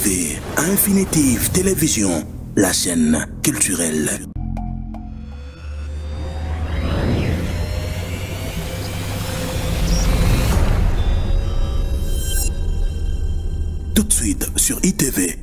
ITV, Infinitive Télévision, la chaîne culturelle. Tout de suite sur ITV.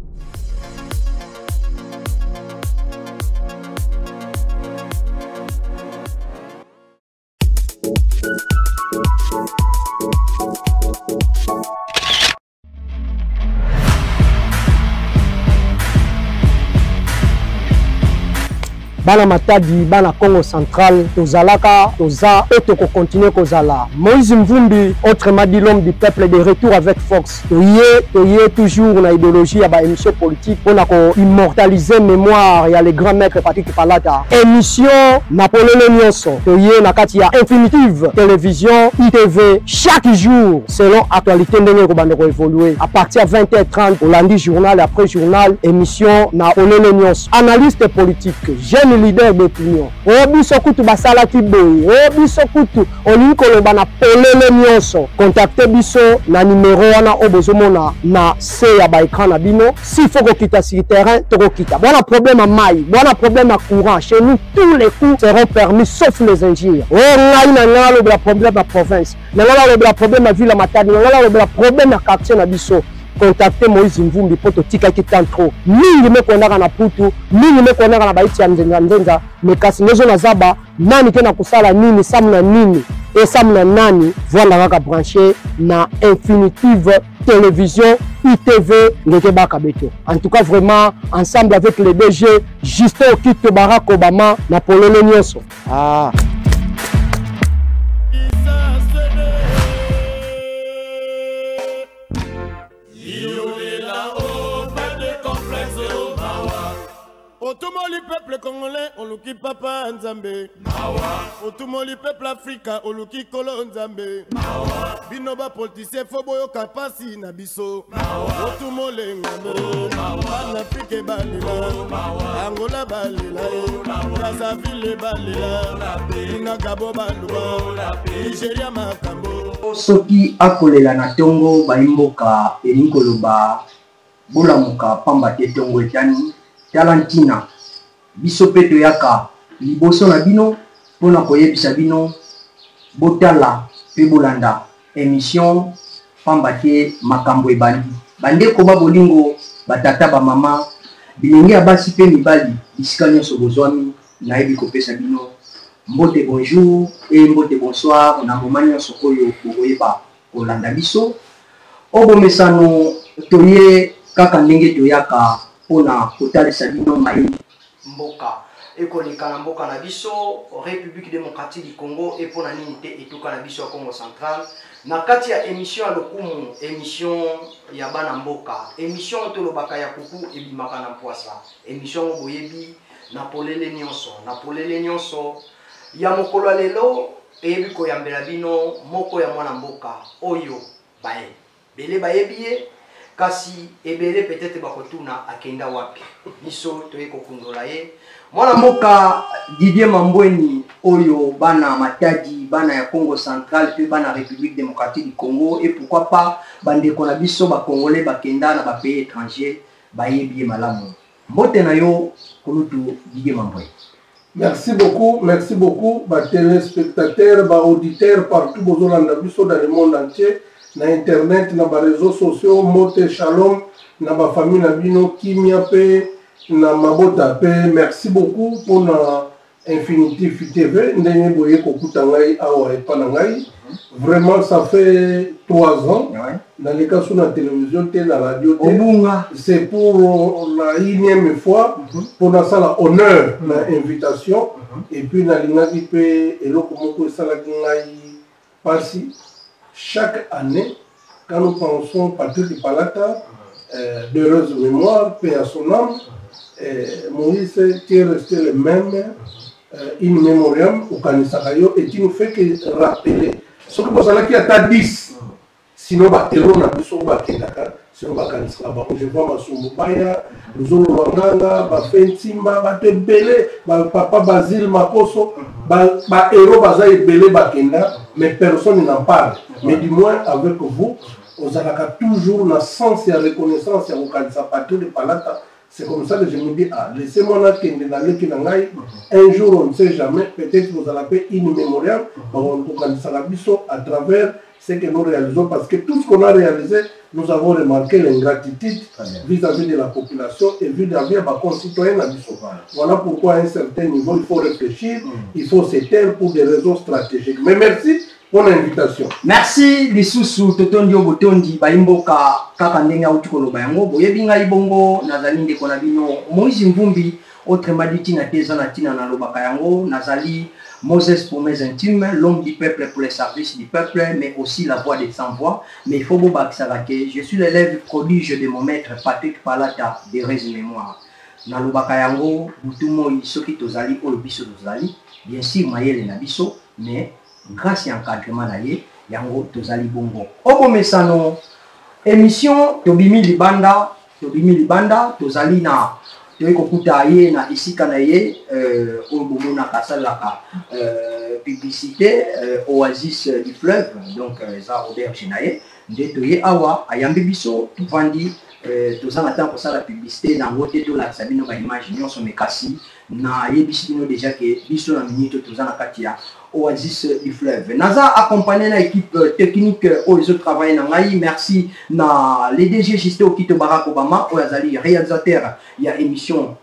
Bana Matadi, Bana Congo Central, Tozalaka, Toza, et Toko continue Kozala. Moïse Mvumbi, autrement dit l'homme du peuple, de retour avec force. Toye toujours une idéologie à émission politique pour immortaliser mémoire. Il y a les grands maîtres Patrick Palata. Émission Napoléon Nyonso. Toye Nakati a Infinitive Télévision, ITV, chaque jour, selon actualité de évoluer. À partir de 20h30, au lundi journal et après journal, émission Napoléon Nyonso. Analyste politique, jeune leader d'opinion. Obisokutu basala kiboy. Obisokutu olikoloba na polele nyonso. Contactez biso na numéro wana obozomona na se ya ba écran na bino. Si faut kita sur terrain, toko kita. Bon problème à maille, bon problème à courant. Chez nous tous les coups seront permis sauf les injures. Oh ngai na ngalo le problème à province. Na ngalo le problème à ville à Matadi, na ngalo le problème à quartier na biso. Contactez Moïse Mvumbi poto tika kitanto mingi mekondaka na putu mingi mekondaka na baiti ya nzenza mekasi nezo na zaba nani ke na kusala nini samna nini et samna nani voilà kaka branché na Infinitive Télévision ITV ngeke baka beto. En tout cas vraiment ensemble avec le DG Justin Okito Barack Obama na Polele Nyonso. Ah Otumoli peuple congolais, oluki papa Nzambe. Mawa. Otumoli peuple africain, oluki kolo Nzambe. Mawa. Binoba politicien foboyo kapasi na biso. Mawa. Otumole ngamo. Mawa. Afrique balila. Mawa. Angola balila. Brazzaville balila. Ina Gabo balua. Nigeria makambo. Soki akolela na tongo baimboka elinkoloba bolamuka pamba te tongo etani talantina biso pe toyaka liboso na bino pona koyebisa bino botala pe bolanda émission pamba te makambo ebandi bandeko babolingo batata ba mama bilenge ya basi pe mibali bisika nyonso bozwami nayebi kopesa bino mbote bonjour et mbote bonsoir na moma nyonso oyo bokoyeba kolanda biso obomesano toye kaka ndenge toyaka pona kotalisa bino mai mboka ekoleka na mboka na biso République démocratique du Congo et pona nini te etuka na biso ya Congo Central na kati ya émission ya lokumu émission ya bana mboka émission tolobaka ya kuku ebimaka na mpwasa émission boyebi na polele nyonso ya mokolo lelo eyebi koyambela bino moko ya mwana mboka oyo bae bele bayebiye kasi ebele peut-être bakotuna akenda wapi biso toyeko kundola ye mwana mboka Didier Mambweni oyo bana Matadi bana ya Congo Central pe bana République démocratique du Congo et pourquoi pas bandeko na biso ba congolais bakenda na ba pays étranger bayebi malamu mbote na yo kulutu Didier Mambweni. Merci beaucoup ba téléspectateurs ba auditeurs partout bozolanda biso dans le monde entier na internet na ba réseaux sociaux mote shalom na ba famille na bino kimia pe na mabota pe merci beaucoup pour na Infinitive TV ndenge boye kokuta ngai awa epa na ngai vraiment ça fait 3 ans dans les cas sur la télévision te na radio te c'est pour la 1e fois pour na sala honneur na invitation et puis na lingaki pe eloko moko sala ngai pasi. Chaque année, quand nous pensons Patrick Palata, d'heureuse mémoire, paix à son âme, Moïse qui est resté le même, in memoriam au Kanisakayo, et qui nous fait que rappeler. Ce que vous avez à 10, sinon, on a besoin de sinon, je vois ma soumubaya, nous avons Wanganga, Fentimba, Batebele, Papa Basile, Makoso, Héros Bazaï Belé Bakenda, mais personne n'en parle. Mais du moins avec vous, aux alaka toujours na sens et reconnaissance au kanisa patrie de palata. C'est comme ça que je me dis, ah, laissez-moi là un jour, on ne sait jamais, peut-être vous allez une mémorial, à travers ce que nous réalisons, parce que tout ce qu'on a réalisé, nous avons remarqué l'ingratitude vis-à-vis de la population et vis-à-vis de nos concitoyens. Voilà pourquoi à un certain niveau, il faut réfléchir, il faut se taire pour des raisons stratégiques. Mais merci pour l'invitation. Merci lisusu totondio botondi baimboka kaka ndenge auti koloba yango boyebi ngai bongo nazali ndeko na bino Moïse Mvumbi autrement dit tina teza na tina na lobaka yango nazali Moses pour mes intimes, l'homme du peuple pour les services du peuple, mais aussi la voix des sans-voix. Mais il faut que je suis l'élève prodige de mon maître Patrick Palata de Rez Mémoire. Na lobaka yango butumo isoki tozali o biso tozali bien sûr mayele na biso mais grâce à l'encadrement naie yango tozali bongo obo mesano émission tobimi libanda tozali na toyeko kuta ye na isika na ye obo na kasalaka publicité oasis du fleuve donc ça auberge na ye ndeto ye awa ayambi biso tuvandi tozana tant pour ça la publicité na ngote to la sabino ba image nyonso mekasi na yebisi bino déjà que biso na minute tozana katia Oasis du fleuve. Naza accompagné l'équipe technique où ils travaillent na ngai. Merci na les DG Juste Okito Barack Obama, Oazali réalisateur. Il y a émission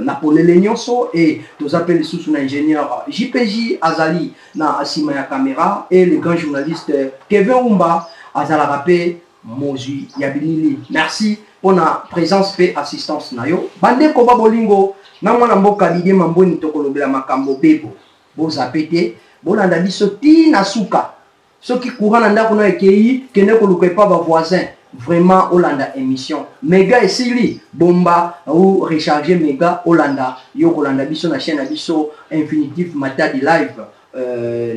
Napoléon Legnonso et tous appels sous son ingénieur JPJ Azali na Asima ya caméra et le grand journaliste Kevin Umba Azala Rapé Mozu Yabilili. Merci pour la présence et assistance nayo. Bande Koba Bolingo na mwana mboka Didier Mamboni tokolobela makambo bebo. Boza pété, bolanda biso ti na suka. Soki courant nanda kuna ekei, kene koluka pa ba voisin. Vraiment Olanda émission. Mega esili bomba ou recharger mega Olanda. Yo kolanda biso na chaîne biso Infinitif Matadi Live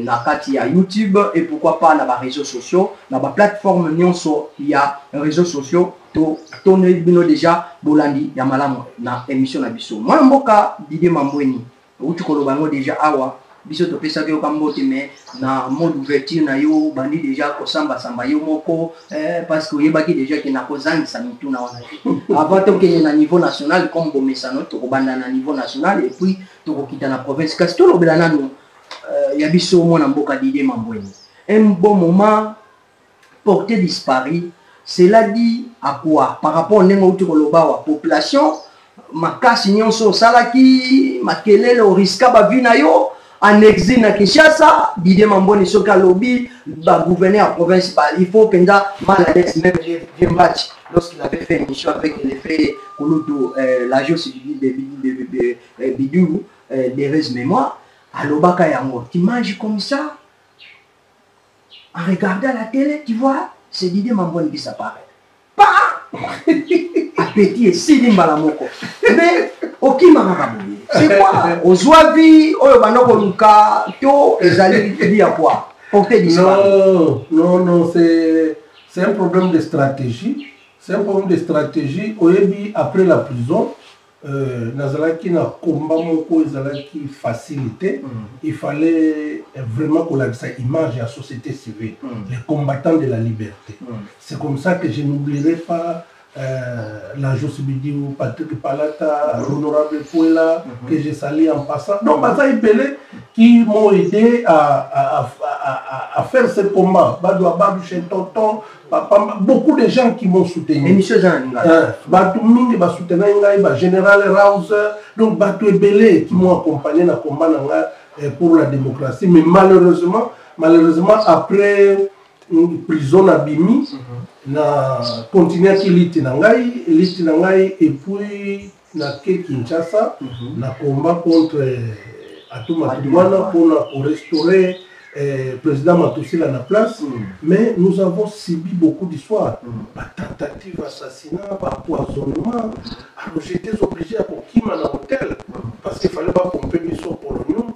na kati ya YouTube et pourquoi pas na ba réseaux sociaux, na ba plateforme nyonso ya réseaux sociaux to tourner bino déjà bolandi ya malamu na émission na biso. Mwana mboka Didier Mambweni. Utu kolobango déjà awa biso to pesa ke okambote mais na mode ouverture na yo bandi déjà ko samba yo moko parce que yebaki déjà que na kozangi sa mitu na wana avant to ke na niveau national comme bomesano to kobanda na niveau national et puis to kokita na province kasi to lobela nanu ya biso mona mboka Didier Mambweni un bon moment porté disparu cela dit à quoi par rapport nengo utu koloba wa population makasi nyonso salaki makelele o riska ba vina yo en exil na Kinshasa Didier Mambweni soka lobby ba gouverneur à province ba il faut penda malades même les match lorsqu'il avait fait une émission avec les frères Koluto l'agence de Bidou des Rez Mémoire à l'Obaka yango tu manges comme ça en regardant la télé tu vois c'est Didier Mambweni qui s'apparaît appétit et silimba la moko mais okima makaboye c'est quoi ozwavi oyo banoko luka to ezali dia quoi porter disparu non c'est un problème de stratégie oyebi après la prison nazalaki na combat moko ezalaki facilité il fallait vraiment qu'on ait cette image à la société civile les combattants de la liberté c'est comme ça que je n'oublierai pas la Josibidi ou Patrick Palata, l'honorable Fouela, que j'ai sali en passant. Donc, Baza Ibele qui m'ont aidé à faire ce combat. Badou Abadou Tonton, beaucoup de gens qui m'ont soutenu. Et monsieur Jean, Batou Mingi m'a soutenu, Général Rauser, donc Batou Ibele qui m'ont accompagné dans le combat pour la démocratie. Mais malheureusement après une prison à Bimi, na continuer à liti nangai et puis na Kinshasa na combat contre Atuma Tidwana pour restaurer président Matousila na place mais nous avons subi beaucoup d'histoires tentative d'assassinat, empoisonnement. Alors j'étais obligé à Kokima na hôtel parce qu'il fallait pas pomper biso pour nous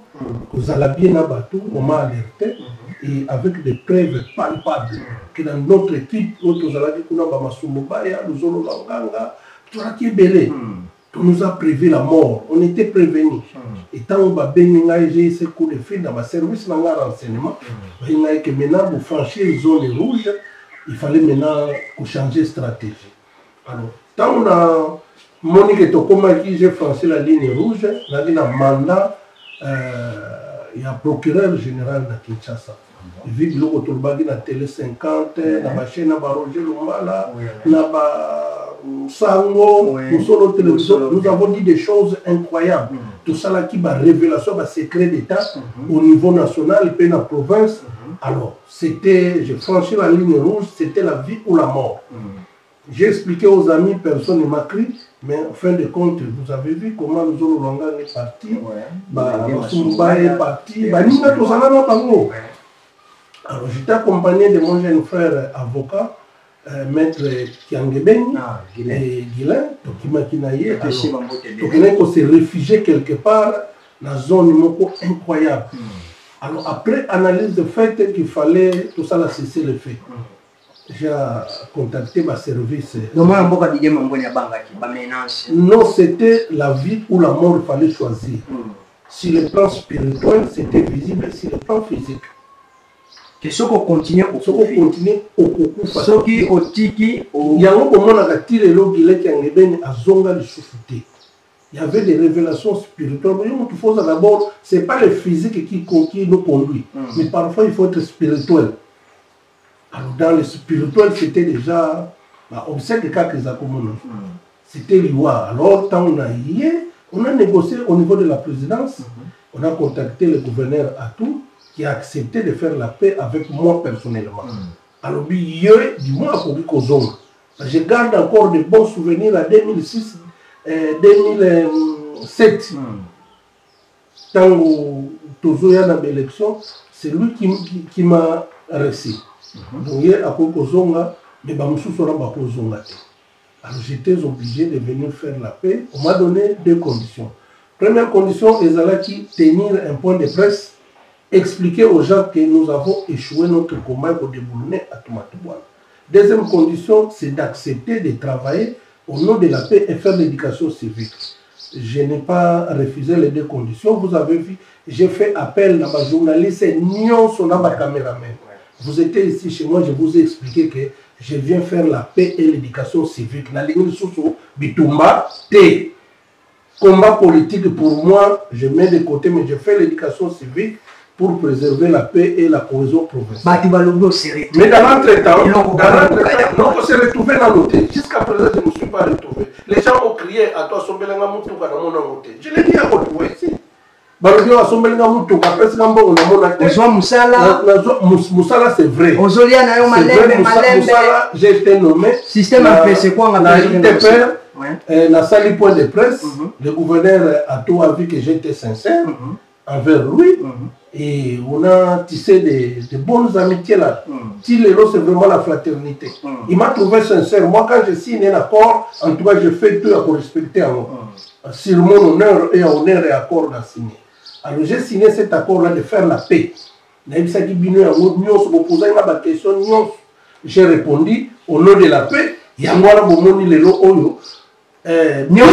vous allez bien à bateau on m'a alerté et avec des preuves palpables que dans notre équipe, nous nous a prévu la mort, on était prévenus. Et tant que j'ai ce coup de fil dans ma service, dans le renseignement, que maintenant vous franchez les zones rouges, il fallait maintenant changer de stratégie. Alors, tant on a Monique Tokoma qui j'ai franchi la ligne rouge, on a un mandat, il y a un procureur général de Kinshasa. Vu que l'on a la télé 50, la chaîne Roger Lumala, la Sango, nous avons dit des choses incroyables. Tout ça là qui va révélation, va secret d'État au niveau national, puis dans la province. Alors, c'était, j'ai franchi la ligne rouge, c'était la vie ou la mort. J'ai expliqué aux amis, personne ne m'a crié, mais en fin de compte, vous avez vu comment nous Zolo Longa est parti, Sumba est parti, alors j'étais accompagné de mon jeune frère avocat, maître Kiangebeni et Guilain, donc s'est réfugié quelque part dans une zone incroyable. Alors après analyse de fait qu'il fallait tout ça là cesser le fait. J'ai contacté ma service. Non, c'était la vie ou la mort, il fallait choisir. Si le plan spirituel, c'était visible, si le plan physique. Que ce qu'on continue au coucou. Ce qui au tiki, il y a un moment où on a tiré l'eau qui est à Zonga de souffler. Il y avait des révélations spirituelles. Mais il faut d'abord, ce n'est pas le physique qui nous conduit, mais parfois il faut être spirituel. Alors dans le spirituel, c'était déjà, on sait que c'était l'IWA. Alors quand on a négocié au niveau de la présidence, on a contacté le gouverneur Atou, qui a accepté de faire la paix avec moi personnellement. Alors, du moins, je garde encore de bons souvenirs à 2006, 2007. Quand Tozo y a dans l'élection, c'est lui qui m'a reçu. Donc, il y a Kozonga, mais alors, j'étais obligé de venir faire la paix. On m'a donné deux conditions. Première condition, ils allaient tenir un point de presse, expliquer aux gens que nous avons échoué notre combat pour déboulonner à Tomatouane. Deuxième condition, c'est d'accepter de travailler au nom de la paix et faire l'éducation civique. Je n'ai pas refusé les deux conditions. Vous avez vu, j'ai fait appel à ma journaliste Nyon Sonaba caméraman. Vous étiez ici chez moi, je vous ai expliqué que je viens faire la paix et l'éducation civique. La ligne sous Bitumba, T. Combat politique pour moi, je mets de côté, mais je fais l'éducation civique pour préserver la paix et la cohésion provinciale. Mais dans l'entretemps, on s'est retrouvé dans l'hôtel. Jusqu'à présent, je ne me suis pas retrouvé. Les gens ont crié à toi, Sombelenga Moutou, dans mon hôtel. Je l'ai dit à votre voix ici. Moussala, c'est vrai. Moussala, j'ai été nommé. Système c'est quoi? On a dans salle point de presse, le gouverneur a tout vu que j'étais sincère envers lui. Et on a tissé de bonnes amitiés là. Tilelo, c'est vraiment la fraternité. Il m'a trouvé sincère. Moi, quand je signe un accord, en tout cas, je fais tout pour respecter sur mon honneur et accord à signer. Alors, j'ai signé cet accord-là de faire la paix. J'ai répondu au nom de la paix. Bien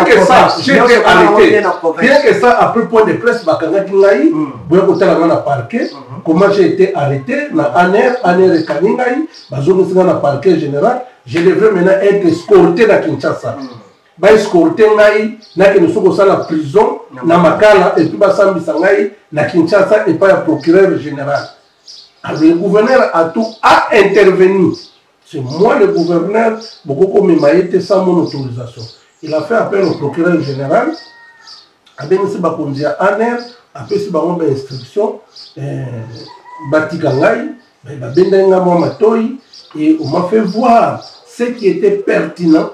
que ça, j'ai été arrêté. Bien que ça, après point de presse, comment j'ai été arrêté, Aner et Kaningaï, parquet général, je devrais maintenant être escorté dans Kinshasa. Escorté dans la prison, dans Makala, et puis dans Kinshasa, et pas le procureur général. Alors le gouverneur a intervenu. C'est moi le gouverneur, beaucoup m'a été sans mon autorisation. Il a fait appel au procureur général, a bien aussi bakondia aner, a fait si baron instruction, batikangai, babendenga moi matoi, et on m'a fait voir ce qui était pertinent.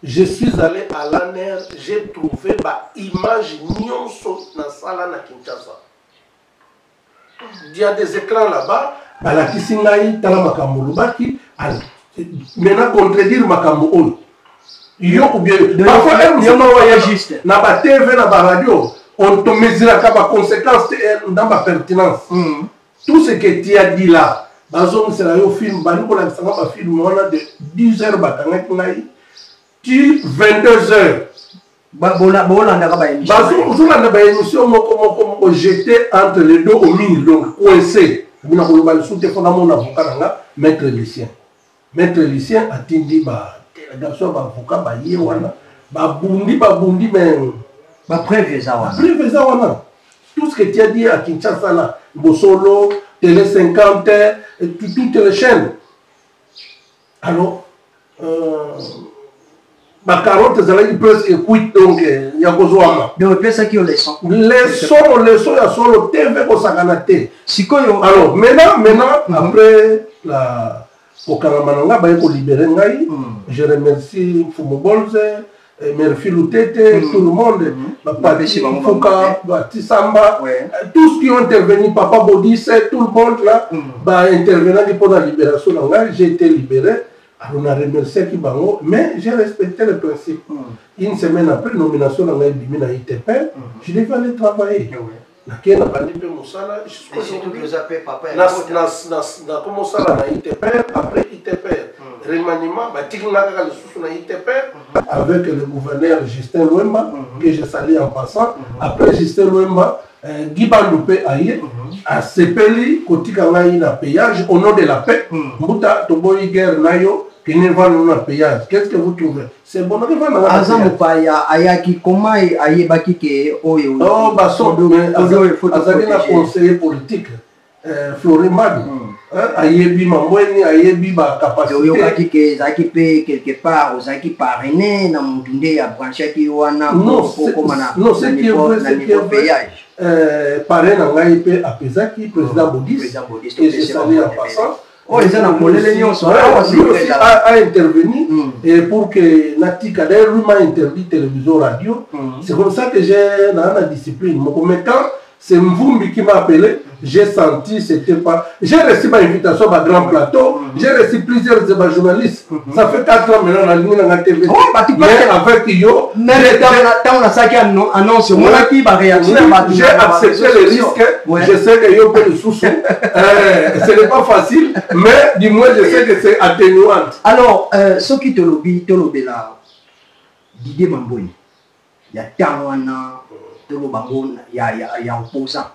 Je suis allé à l'ANER, j'ai trouvé ma image nyonso na sala na Kinshasa. Il y a des écrans là-bas. La Kisingaï, Tala Makambo Lubaki, maintenant contredire Makambo Oyo. Yo ou bien, parfois, na ba TV, na ba radio, on te mesure la conséquence dans ma pertinence. Tout ce que tu as dit là, c'est un film, film de 10 heures, tu 22 heures. Jeté entre les deux au milieu, donc coincé. bina koloba lisusu te mpona mon avocat nanga maître Lucien. Maître Lucien atindi délégation bavocat baye wana babundi mais preuve eza wana. Preuve eza wana. Tout ce que tu as dit à Kinshasa là, Bosolo, Télé 50, toutes les chaînes. Alors, ma carotte, ils peuvent écouter, donc, il y a besoin. Donc, c'est ça qui est leçon. Leçon, il y a solo TV pour s'aganate. Alors, maintenant, après la. Au Karamananga, il libérer. Je remercie Fumo Bolze, Merfi Loutete, tout le monde. Fouka, Tissamba, tous qui ont intervenu, Papa Bodis, tout le monde là, intervenant pour la libération. J'ai été libéré. Alors, on a remercié Kibango, mais j'ai respecté le principe. Une semaine après, nomination dans l'ITP, je devais aller travailler. Je surtout que vous appelez papa. Après ITP, remaniement, avec le gouverneur Justin Louemba, que je salue en passant. Après Justin Louemba, Guy Bandoupé Aïe, à Sepeli, Kotikangaï na péage, au nom de la paix, Mouta Toboyi Guerre Nayo, qui ne va nous péage. Qu'est-ce que vous trouvez? C'est bon, on va Azam Paya, Ayaki, comment Aïe Baki qui Oyo? Oh, Basson, mais Azalina conseiller politique, Florent Madou. Ayebi Mambweni, Ayebi ba capacité. Oyokaki que Zaki peut quelque part, Zaki parrainé, na Moutoundé à branché qui wana. Non, c'est qui est vrai, c'est qui est vrai. Parrain Nangaï peut Apezaki, président Bodis, et je salue en passant. Oh, ils a intervenu et pour que Nati Kader lui m'a interdit télévision radio. C'est comme ça que j'ai la discipline. Mais quand c'est Mvumbi qui m'a appelé, j'ai senti c'était pas. J'ai reçu ma invitation à Grand Plateau, j'ai reçu plusieurs journalistes. Ça fait 4 ans maintenant la ligne dans la TV. Mais avec Yo, j'ai accepté le risque. Je sais que Yo peut le sous. Ce n'est pas facile, mais du moins je sais que c'est atténuant. Alors, ce qui te lobby là, Didier Mamboni, il y a tant il y a opposant.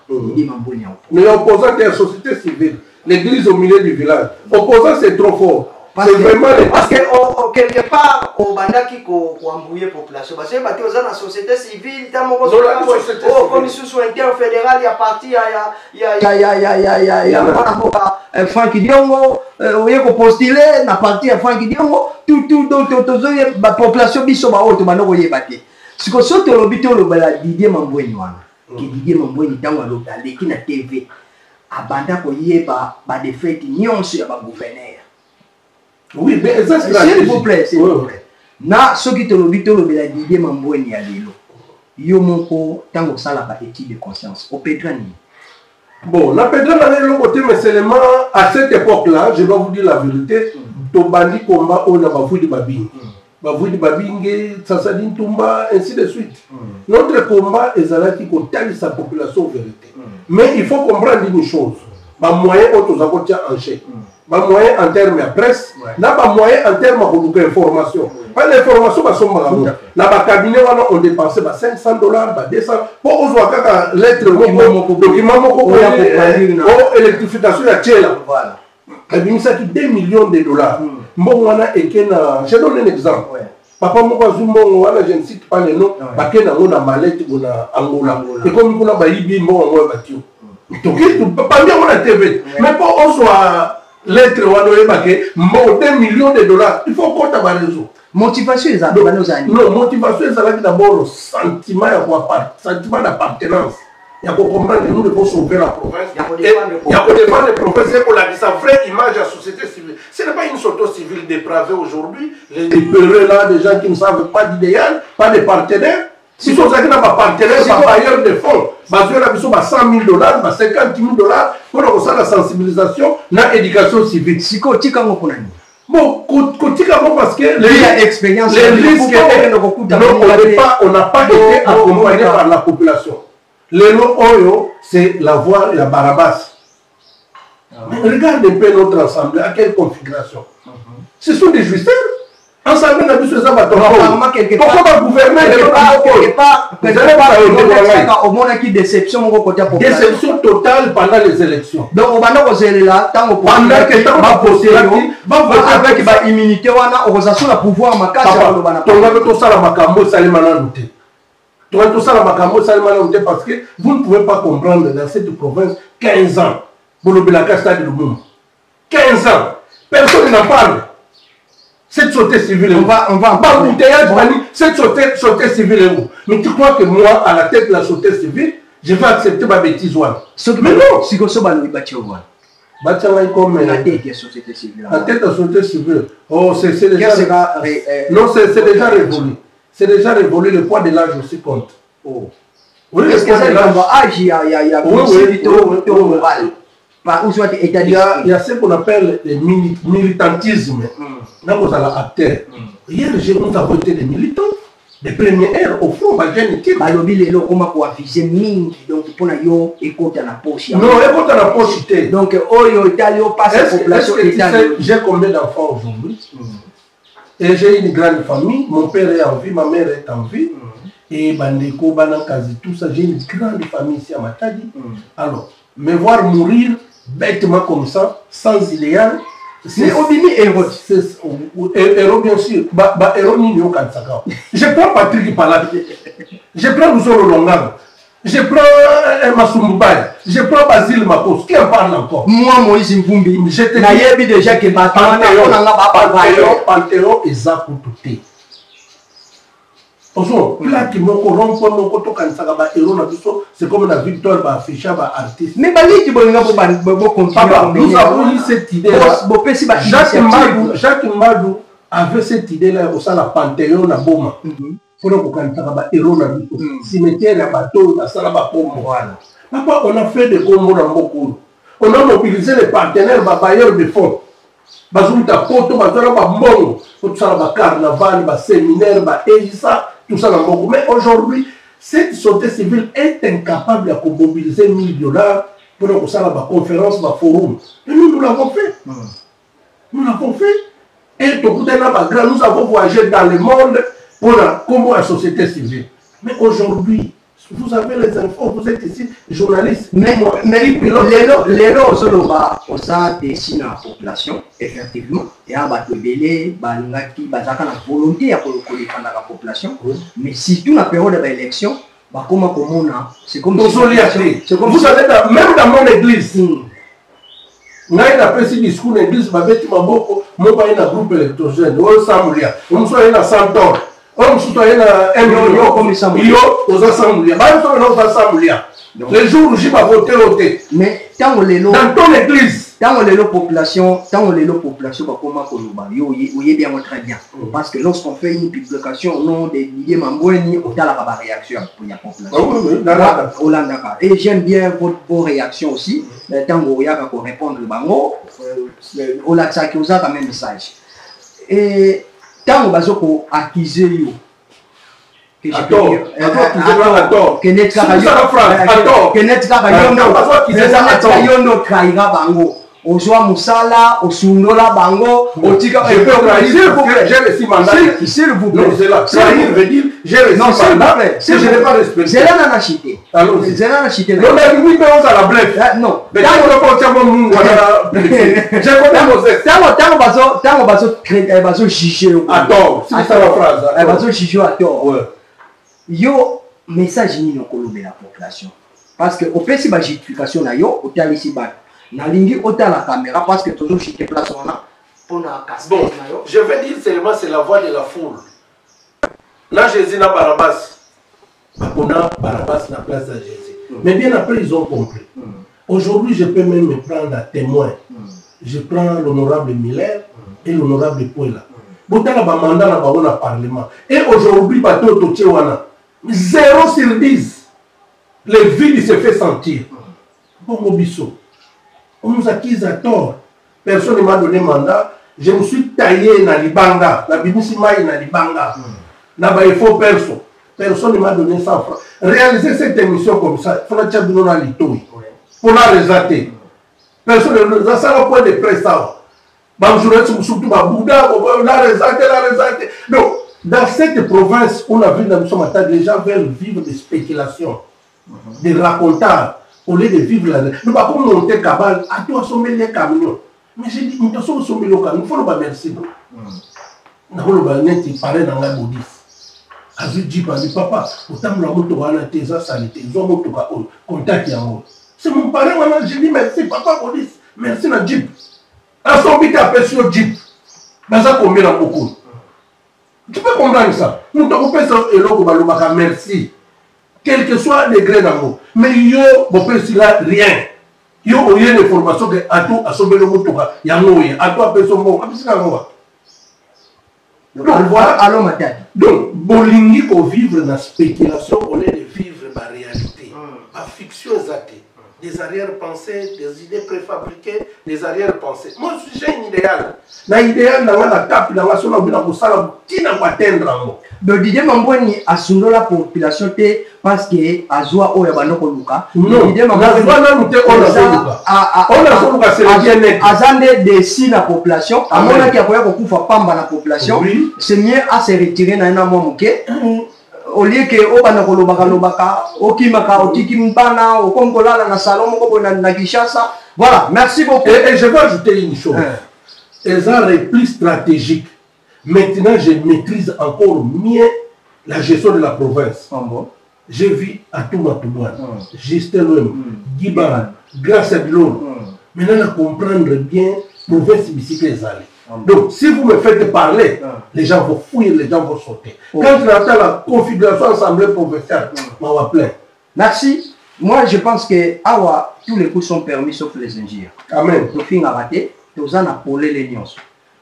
Mais opposant, c'est la société civile. L'église au milieu du village. Opposant, c'est trop fort. Parce que quelque part, au bandaki ko embrouiller population. Parce que dans la société civile, au commission interfédérale, il y a parti, il y a Franck Diongo, il y a postulé, na parti à Franck Diongo, tout la population biso ba auto bano koye bate. Si ko soto lobito lo bala Didier Mambweni wana. Ki Didier Mambweni tango lo dale ki na TV. Abanda ko yeba ba défaite nyonso ya ba gouverneur. Oui, mais ça c'est s'il vous plaît, s'il vous plaît. Na soki to lobito lo bala Didier Mambweni ya lelo. Yo moko tango sala ba étude de conscience. Au Pedrani. Bon, la Pedrani le côté mais seulement à cette époque-là, je dois vous dire la vérité, to bandi combat on a ba fouille de babine. Bavoudi Babingue, Sassadine Toumba, ainsi de suite. Notre combat est là qui contient sa population vérité. Mais il faut comprendre une chose. Les moyens en chèque. Les moyens en termes de presse, les moyens en termes d'information. Pas l'information, dans le cabinet, on dépensait $500, $200. Pour aux lettres, document, électrification, voilà. $2 millions. Je donne un exemple. Papa Moukazumbo, je ne cite pas les noms, parce que on a mallette, on a Angola. Et comme on a baïbi, on a battu. Donc, pas bien on a TV. Mais pour on soit lettre, on a $2 millions. Il faut qu'on ait un réseau. Motivation, c'est ça. Non, motivation, c'est d'abord le sentiment d'appartenance. Il y a qu'on comprendre que nous devons sauver la province. Il y a qu'on défendre les provinces pour la vraie image de la société civile. Ce n'est pas une société civile dépravée aujourd'hui. Les peureux là, des gens qui ne savent pas d'idéal, pas de partenaires. Si vous avez un partenaire, un bailleur de fonds, vous avez $100 000, $50 000 pour la sensibilisation, l'éducation civique. Bon, parce que les risques, on n'a pas été accompagné par la population. Le nom Oyo, c'est la voie, la Barabas. Mais regarde un peu notre assemblée, à quelle configuration. Ce sont des justeurs. Ensemble, on a vu ça, apparemment, quelque part, pourquoi gouverner au moins qui déception au côté population. Déception totale pendant les élections. Donc on va nous poser là, tant au pendant que tant va poser avec ba immunité wana organisation la pouvoir makasi on va tout ça la makambo salimana douté. Tout ça la makambo salimana douté parce que vous ne pouvez pas comprendre dans cette province 15 ans pour le Belaka stade de Lumumba. 15 ans. Personne n'en parle. Cette sauté civile, on va pas bouteillage, cette sauté civile est où? Mais tu crois que moi, à la tête de la sauté civile, je vais accepter ma bêtise? Mais non! Si vous avez bâti comme la tête de la société civile. La tête de la société civile. Oh, c'est déjà. Non, c'est déjà révolu. C'est déjà révolu, le poids de l'âge aussi compte. Oh. Oui, est-ce que ça il y a il y a ce qu'on appelle le militantisme. Là, vous allez acteur. Hier, nous avons été des militants. Les premières heures, au fond, bah, j'ai une équipe. Bah, lobby, les locaux, on va viser mine. Donc, pour nous, écoute à la poche. Non, écoute à la poche. Donc, oh, Italien, passe la population italienne. J'ai combien d'enfants aujourd'hui? Et j'ai une grande famille. Mon père est en vie, ma mère est en vie. Et Bandeko, Banankazi, tout ça. J'ai une grande famille ici à Matadi. Alors, me voir mourir bêtement comme ça, sans idéal. Mais Obimi héros. Héros, bien sûr. Héros, je prends Patrick Palat. Je prends Rousseau Longang. Je prends Massoumbaye. Je prends Basile Makos. Qui en parle encore? Moi, Moïse Mvumbi. Je te dis déjà que Panthéon et Zakoutouté. C'est comme la victoire va afficher par artiste. Mais nous avons eu cette idée là. Jacques Mbadou avait cette idée là au sein de la Panthéon à Boma. Pour nous faire des héros dans le cimetière à bateau, à Salaba Pombo. Papa, on a fait des combos dans beaucoup. On a mobilisé les partenaires, les bailleurs de fonds. Bazouta Poto, Bazouta Mbongo, tout ça, le carnaval, le séminaire, tout ça. Mais aujourd'hui, cette société civile est incapable de mobiliser $1000 pour nous faire la conférence, le forum. Et nous l'avons fait. Nous l'avons fait. Et nous avons voyagé dans le monde pour la société civile. Mais aujourd'hui, vous avez les infos, vous êtes ici, journaliste. Mais les lots au sein de la population, effectivement, il y a des la volonté pour défendre la population. Mais si tout la période d'élection, c'est comme vous savez, même dans mon église, il y a un discours dans l'église, il y a un groupe électrogène, il y a un centaure. On se doit les jours où je vais voter. Mais tant les lots, dans ton église, tant les lots population, bien très bien. Parce que lorsqu'on fait une publication au nom des milliers d'Amboini, on a la réaction pour la population. Et j'aime bien vos réactions aussi. Tant que vous répondre le bango, on a quand même message. Et tant que vous accusez vous, Ozwa musala, osundola bango, otika j'ai reçu mandat. S'il vous plaît. Trahir veut dire j'ai reçu mandat. Je n'ai pas respecté. C'est là dans la cité. C'est là dans la cité. Non, mais oui, mais on a la blef. Non. Mais quand on a pas tant on va juger. Attends, c'est ça la phrase. Elle va juger à tort. Yo, message ni non kolobé la population. Parce que au PC ba justification na yo, au tali si ba. Na lingi ota la caméra parce que toujours je te place on a pour na casque. Bon, je vais dire seulement c'est la voix de la foule. Là Jésus na Barabbas. On a Barabbas na place de Jésus. Mais bien après ils ont compris. Aujourd'hui, je peux même me prendre à témoin. Je prends l'honorable Miller et l'honorable Pouela. Botala ba mandat na ba on a parlement. Et aujourd'hui bateau to tchewana 0 sur 10. Le vide se fait sentir. Bon Mobiso. On nous accuse à tort. Personne ne m'a donné mandat. Je me suis taillé dans Libanga. La Bibisi Maï dans Libanga. Là-bas, il faut personne. Personne ne m'a donné 100 francs. Réaliser cette émission comme ça, il faut la tchabino dans l'itoui. Pour la résater. Personne ne nous a ça au point de presse. surtout Bouddha, la réalité. Donc, dans cette province, on a vu dans le matin, les gens veulent vivre des spéculations, des racontards, au lieu de vivre la. Nous ne pouvons pas monter Kabal, à toi sommer les camions. Mais j'ai dit, nous devons sommer le camion, il faut le merci. Nous devons le parler dans la bouddhiste. Azu dit, papa, autant la moto à la tesa sanité, ils ont moto à contact. C'est mon parent, j'ai dit merci, papa, police, merci na Jeep. À son bité à sur Jeep. Baza combien dans beaucoup. Tu peux comprendre ça. Nous devons faire ça et là, merci. Quel que soit le degré d'amour. Mais yo, bon, là, rien. Yo, il y a des formations que à tout, à sauver le moto, il y a un moyen. À toi, personne, bon, à petit donc voilà, allons matin. Donc, Bolingi pour vivre dans la spéculation, on est de vivre la réalité. La fiction exacte. Des arrière-pensées, des idées préfabriquées, des arrière-pensées. Moi, j'ai un idéal. L'idéal, dans la table, dans la zone, dans la salle, qui n'a pas atteindre. Donc, Didier Mambouani a soulevé la population parce que Azua ou Yabano Koluka. Non, Didier Mambouani Azande décide la population. À mon avis, il y a pas la population. C'est mieux à se retirer dans un moment. Au lieu que au Banakolobaka, au Kimaka, au Tikimpana, au Kongola, na Salon, na Kishasa. Voilà, merci beaucoup. Et je vais ajouter une chose. Elles ont un repli stratégique. Maintenant, je maîtrise encore mieux la gestion de la province. J'ai vu à Toumatouman, Justin Lem, Guiban, grâce à Bilon. Maintenant, comprendre bien la province bicycle les allées. Donc, si vous me faites parler, les gens vont fouiller, les gens vont sauter. Quand je attends la configuration assemblée provinciale, on va plaindre. Merci. Moi, je pense que awa, tous les coups sont permis sauf les ingénieurs. Amen. Nous finissons à rater, nous avons appelé les nions.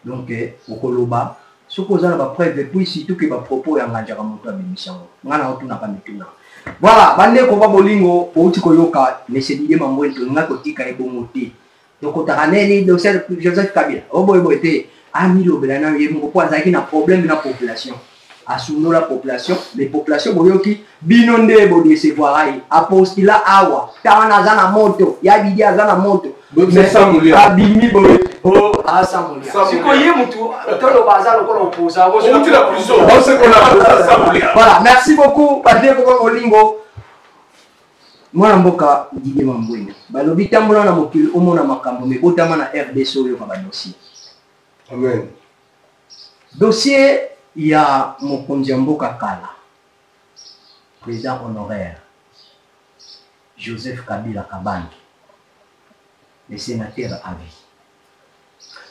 Donc, au Koloba, ce que nous avons preuve, et puis surtout que les propos sont en train de mission. Voilà, bande koba bolingo, outi koyoka, mais c'est Didier Mambouani, nous avons dit qu'il y a bon motif. Donc, on a dit que Joseph Kabila, ami l'obéléna, il y a un problème de la population. Assumer la population, les populations, boyoki, binonde, bodi se voir, apostila awa, tawana moto, yabidi azana moto. Mais ça mourir. Abimi boy, oh, ça mourir. Si koye mutu, tout le bazar le qu'on oppose. On tue la prison. On sait qu'on a ça mourir. Voilà, merci beaucoup. Badé Koko Olingo. Moi, mboka Didier Mambouani. Balobi tambola na mokili omona makambo me botama na RDC oyo ka dossier. Amen. Dossier ya mokonzi mboka kala. Président honoraire Joseph Kabila Kabange. Le sénateur à vie.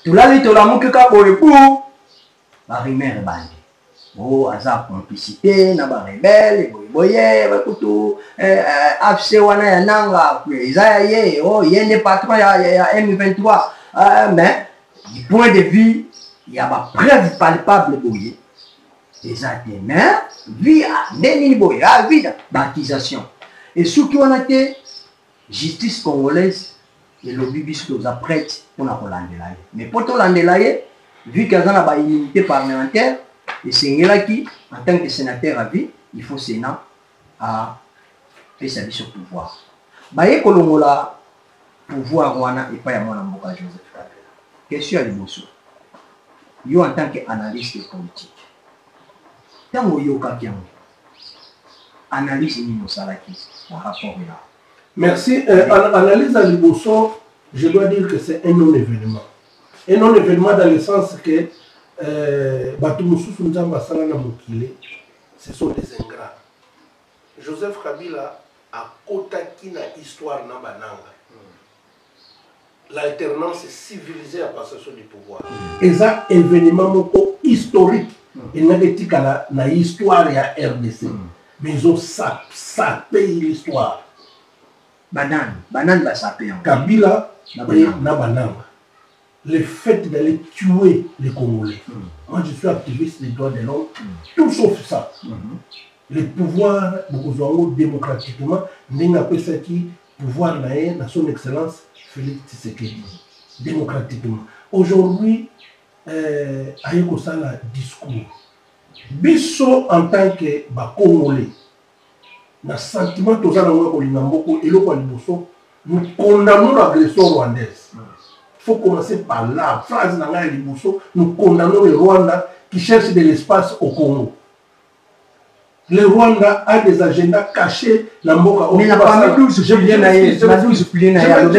Tout là, il a montré que pour la rumeur bande. Oh, azar complicité, na ba rebelle, boye, ba kutu, afse wana ya nanga, Isaïe, oh, il y a patron ya M23. Mais du point de vue, il y a pas preuve palpable boye. Les athémères, vie à Denis boye, à vie baptisation. Et surtout on a été justice congolaise. Et le bibis que vous apprêtez pour la Hollandais. Mais pour tout l'Hollandais, vu qu'il y a une immunité parlementaire, et c'est qui, en tant que sénateur à vie, il faut Sénat à faire sa vie sur le pouvoir. Baye Kolongola, pouvoir Rwanda et pas à mon avocat Joseph Kabila. Question à l'émotion. Yo en tant qu'analyste politique. Tant que yo kakiango, analyse ni nos salakis par rapport à. Merci. Analyse à Liboso, je dois dire que c'est un non-événement. Un non-événement dans le sens que ce sont des ingrats. Joseph Kabila a kotaki na histoire na bananga. L'alternance civilisée à passation du pouvoir. Et ça, événement historique. Il n'a pas na histoire de la RDC. Mais ils ont sapé l'histoire. Banane va saper. Kabila na banane. Le fait d'aller tuer les Congolais. Moi, je suis activiste des droits de l'homme. Tout sauf ça. Le pouvoir, démocratiquement, n'a pas ça qui pouvoir dans son excellence Félix Tshisekedi. Démocratiquement. Aujourd'hui, ayeko sala discours. Biso en tant que Congolais. Na sentiment tous à l'envoi de l'Inamboko et le Liboso, nous condamnons l'agression rwandaise. faut commencer par là. Phrase dans la Liboso, nous condamnons le Rwanda qui cherche de l'espace au Congo. Le Rwanda a des agendas cachés. Mais la famille 12 pliés na guerre.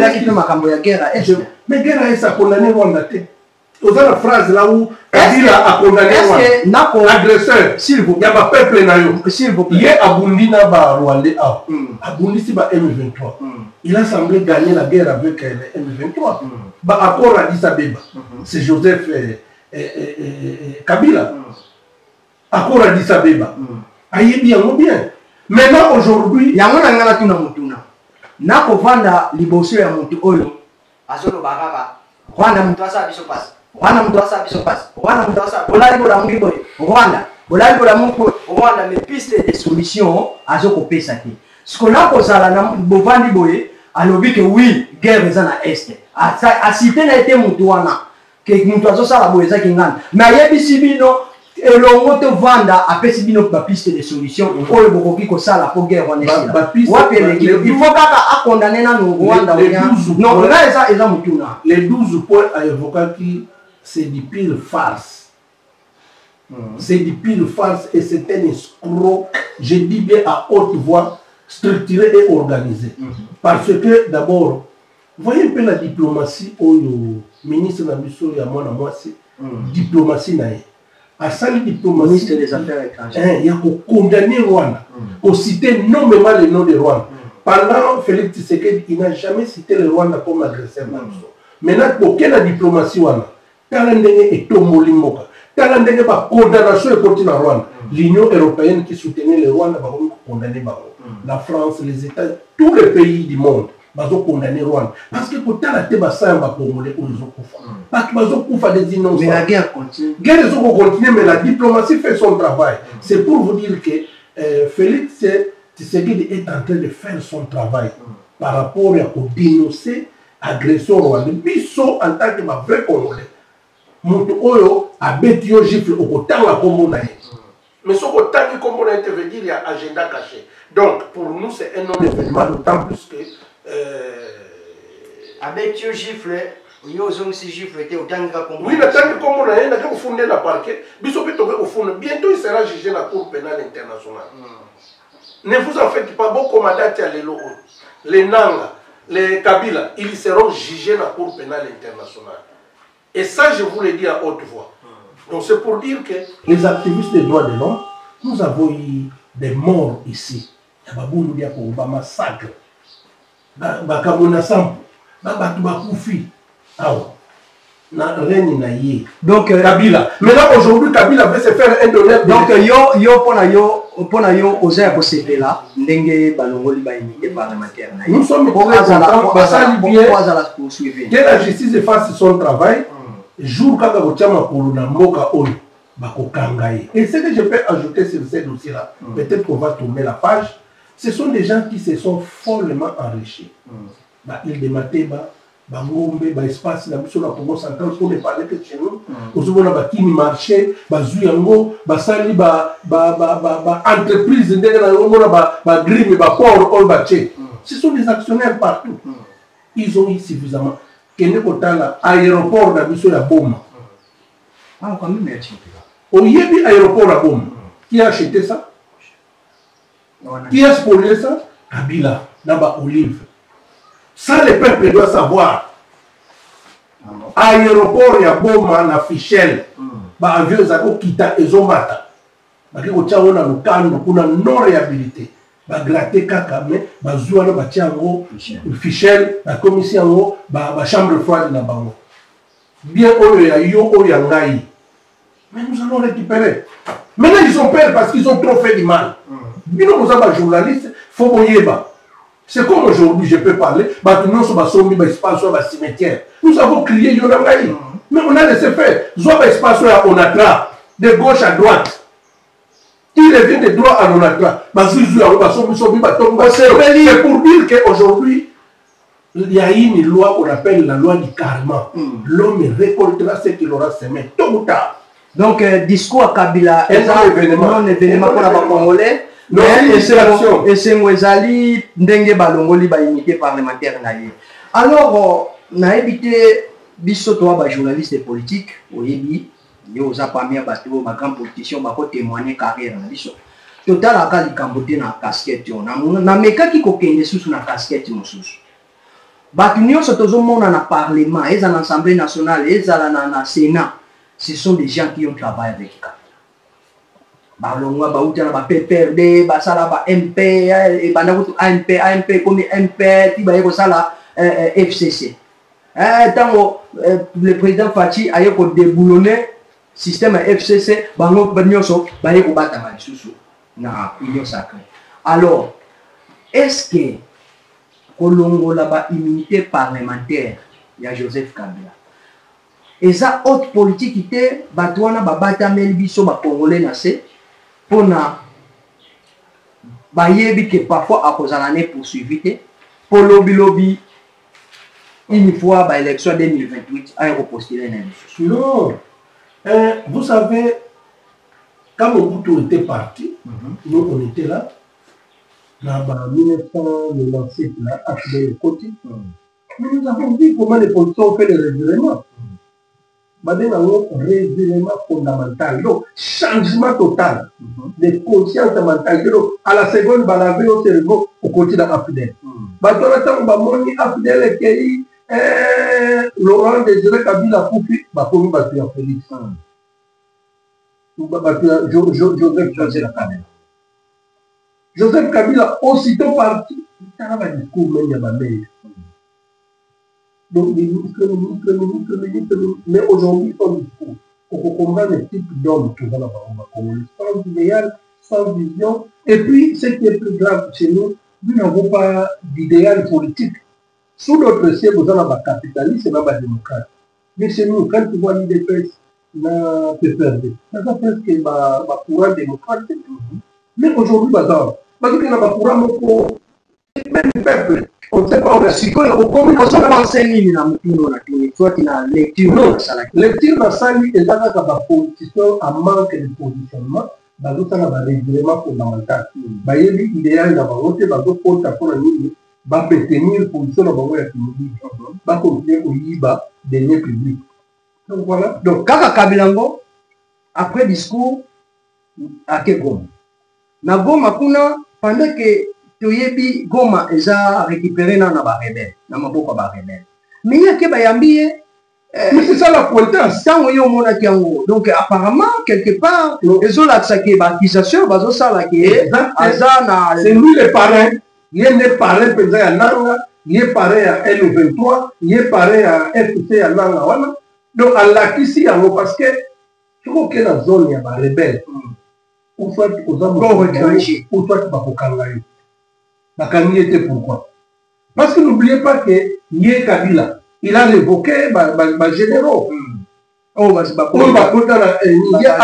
Mais guerre est a condamné Rwanda. Vous avez la phrase là où Kabila a condamné Rwanda. Agresseur. S'il vous plaît. Il y a un peuple na yo. S'il vous plaît. Il y a Abundi na ba Rwandais. Abundi si ba M23. Il a semblé gagner la guerre avec les M23. Ba accord à Addis Abeba. C'est Joseph Kabila. Accord à Addis Abeba. Aïe bien. Maintenant aujourd'hui, il y a un ngana tuna mutuna. Na kovanda liboso ya mutu oyo. Azolo baraba. Rwanda mutu asa biso pass. Rwanda mutu asa biso pass. Rwanda mutu asa bolali bola mungi boy. Rwanda. Bolali bola mungi boy. Rwanda mais piste de solution azoko pesa te. Ce qu'on a kozala na bovandi boye, alobi que oui, guerre eza na est. A cité na été mutu wana. Que mutu azosala boye za kingana. Mais ayebisi bino et l'on te vanda à Pessibino ba piste de solution pour le bokoki ko sala pour guerre en Est. Il faut pas condamner na Rwanda non là eza mutuna. Les 12 points à évoquer qui c'est du pire farce. C'est du pire farce et c'est un escroc, je dis bien à haute voix, structuré et organisé. Parce que d'abord, voyez un peu la diplomatie au ministre Nabiso ya mwana mwasi diplomatie nae. À ça, le ministre des Affaires étrangères. Il y a condamné Rwanda, pour citer nommément le nom de Rwanda. Pendant Félix Tshisekedi, il n'a jamais cité le Rwanda comme agresseur. Maintenant, pour quelle la diplomatie Rwanda, Talandenge et Tomolimboka, Talandenge va condamnation et porter la Rwanda. L'Union européenne qui soutenait le Rwanda va condamner la France, les États, tous les pays du monde. Bazo condamner Rwanda parce que quand la tête basa va congolais ou les okufa parce que bazo kufa des innocents. Mais la guerre continue. Guerre continue mais la diplomatie fait son travail. C'est pour vous dire que Félix Tshisekedi est en train de faire son travail par rapport à dénoncer l'agression rwandais. Biso en tant que vrai congolais. Mutu oyo abeti yo gifle au kotanga kombo na ye. Mais ce kotanga kombo na ye veut dire il y a agenda caché. Donc pour nous c'est un non-événement d'autant plus que avec tu gifle, si gifle était autant que oui, le temps comme on a un au fond de la parquet, au fond, bientôt il sera jugé dans la Cour pénale internationale. Ne vous en faites pas, beaucoup commandants les Nanga, les Kabila, ils seront jugés dans la Cour pénale internationale. Et ça, je vous le dis à haute voix. Donc c'est pour dire que les activistes des droits de l'homme, nous avons eu des morts ici. Il y a beaucoup de massacres. Donc Kabila. Maintenant aujourd'hui Kabila veut se faire un donneur. Donc pona yo oser ko céder là ndenge balongoli ba imité parlementaire. Nous sommes que la justice fasse son travail. Jour quand vous tiens pour na mboka oyo bakokangaye. Et ce que je peux ajouter sur ce dossier là, peut-être qu'on va tourner la page. Ce sont des gens qui se sont follement enrichis. Il dématé Bangombe, espace, la mission de la Congo central pour ne parler que chez nous. Nous avons un qui marché, Zouyango, Sali, entreprise, Grim, port, ce sont des actionnaires partout. Ils ont eu suffisamment. Kene Kotala, aéroport, la mission de la bombe. Ah, quand même, au Yébi, aéroport à bombe. Qui a acheté ça? Qui a spolié ça? Kabila, Naba Olive. Ça, le peuple doit savoir. Aéroport, il y a Boma, la Fichelle. Avion, Zako, Kita, Ezomata. On a le calme, on a non-réhabilité. Gratter Kaka, mais Zouana, Batiango, Fichelle, la commission, la chambre froide, la Bango. Bien, Oya, Yo, Oyangaï. Mais nous allons récupérer. Maintenant, ils ont peur parce qu'ils ont trop fait du mal. Bino, vous avez un journaliste, faut moyeba. C'est comme aujourd'hui, je peux parler, nous avons crié Yonangaï. Mais on a laissé faire. Zoba espace on attrape de gauche à droite. Il revient de droite à l'onatra. C'est pour dire qu'aujourd'hui, il y a une loi qu'on appelle la loi du karma. L'homme récoltera ce qu'il aura semé, tôt ou tard. Donc, discours à Kabila, non-événement pour la Congolais. Et c'est Mwezali, Ndenge Balongoli, imité parlementaire. Alors, on a évité biso to ba journaliste politique oyebi yo za parmi bato ba grand politicien ba ko témoigner carrière na biso total aka likambote na casquette yo na mekaki ko kende susu na casquette mosusu bato nyonso tozomona na parlement et dans l'Assemblée nationale et na Sénat ce sont des gens qui ont travaillé avec Kabila balongwa ba utana ba PPRD ba sala ba MP et banda ko AMP comme MP ti ba yeko sala FCC tango le président Fachi a yeko déboulonner système FCC bango nyonso ba yeko batama lisusu na union sacrée. Alors est-ce que kolongola ba immunité parlementaire ya Joseph Kabila et ça haute politique té batwana ba batamel biso ba congolais na se pona bayebi que parfois à cause de l'année poursuivie pour lobby une fois à l'élection 2028 à repostuler. Non, vous savez, quand Mobutu était parti, nous on était là, en 1997 là, à le côté. Mais nous avons vu comment les politiciens ont fait le règlement. Maintenant, un règlement fondamental, donc changement total de conscience mentale. À la seconde, on avait au cerveau au côté de l'Afrique. Maintenant, on a Afidel qui Laurent Désiré Kabila Koufi, on a battu en Félix. Joseph Kabila, aussitôt parti, il a un discours, mais il y a un mail. Donc, ministre, mais aujourd'hui, son discours, pour comprendre le type d'homme que nous avons, sans idéal, sans vision. Et puis, ce qui est plus grave chez nous, nous n'avons pas d'idéal politique. Sous notre ciel, nous avons un capitaliste et un démocrate. Mais chez nous, quand tu vois l'IDPS, na PPRD, ça fait presque un courant démocrate. Mais aujourd'hui, parce qu'il y a un courant même peuple. On ne sait pas, on a su qu'on a pensé à la lecture. Non, lecture dans sa vie, et ça a une position en manque de positionnement, dans le règlement fondamental. Il y a une idéal dans la route, dans le porte à pour va tenir position dans la République, va continuer au Liba, dernier public. Donc voilà. Donc, Kaka Kabilango, après discours, à Kegoma. Na Goma, pendant que Toyebi Goma eza récupéré na ba rebelle na maboko ba rebelle mais il y a que bayambi mais c'est ça la pointance tant yo mona kiango donc apparemment quelque part les ont l'attaqué ba accusation bazo sala ki azana c'est lui le parrain il est le parrain penza ya nanga il est parrain à L23 il est parrain à FC ya nanga wana donc à l'acquisi yango parce que tu vois que la zone ya ba rebelle ou soit aux hommes ou soit ba kokangayo. Bakani était pourquoi? Parce que n'oubliez pas que Yé Kabila, il a révoqué les généraux. Oh, il a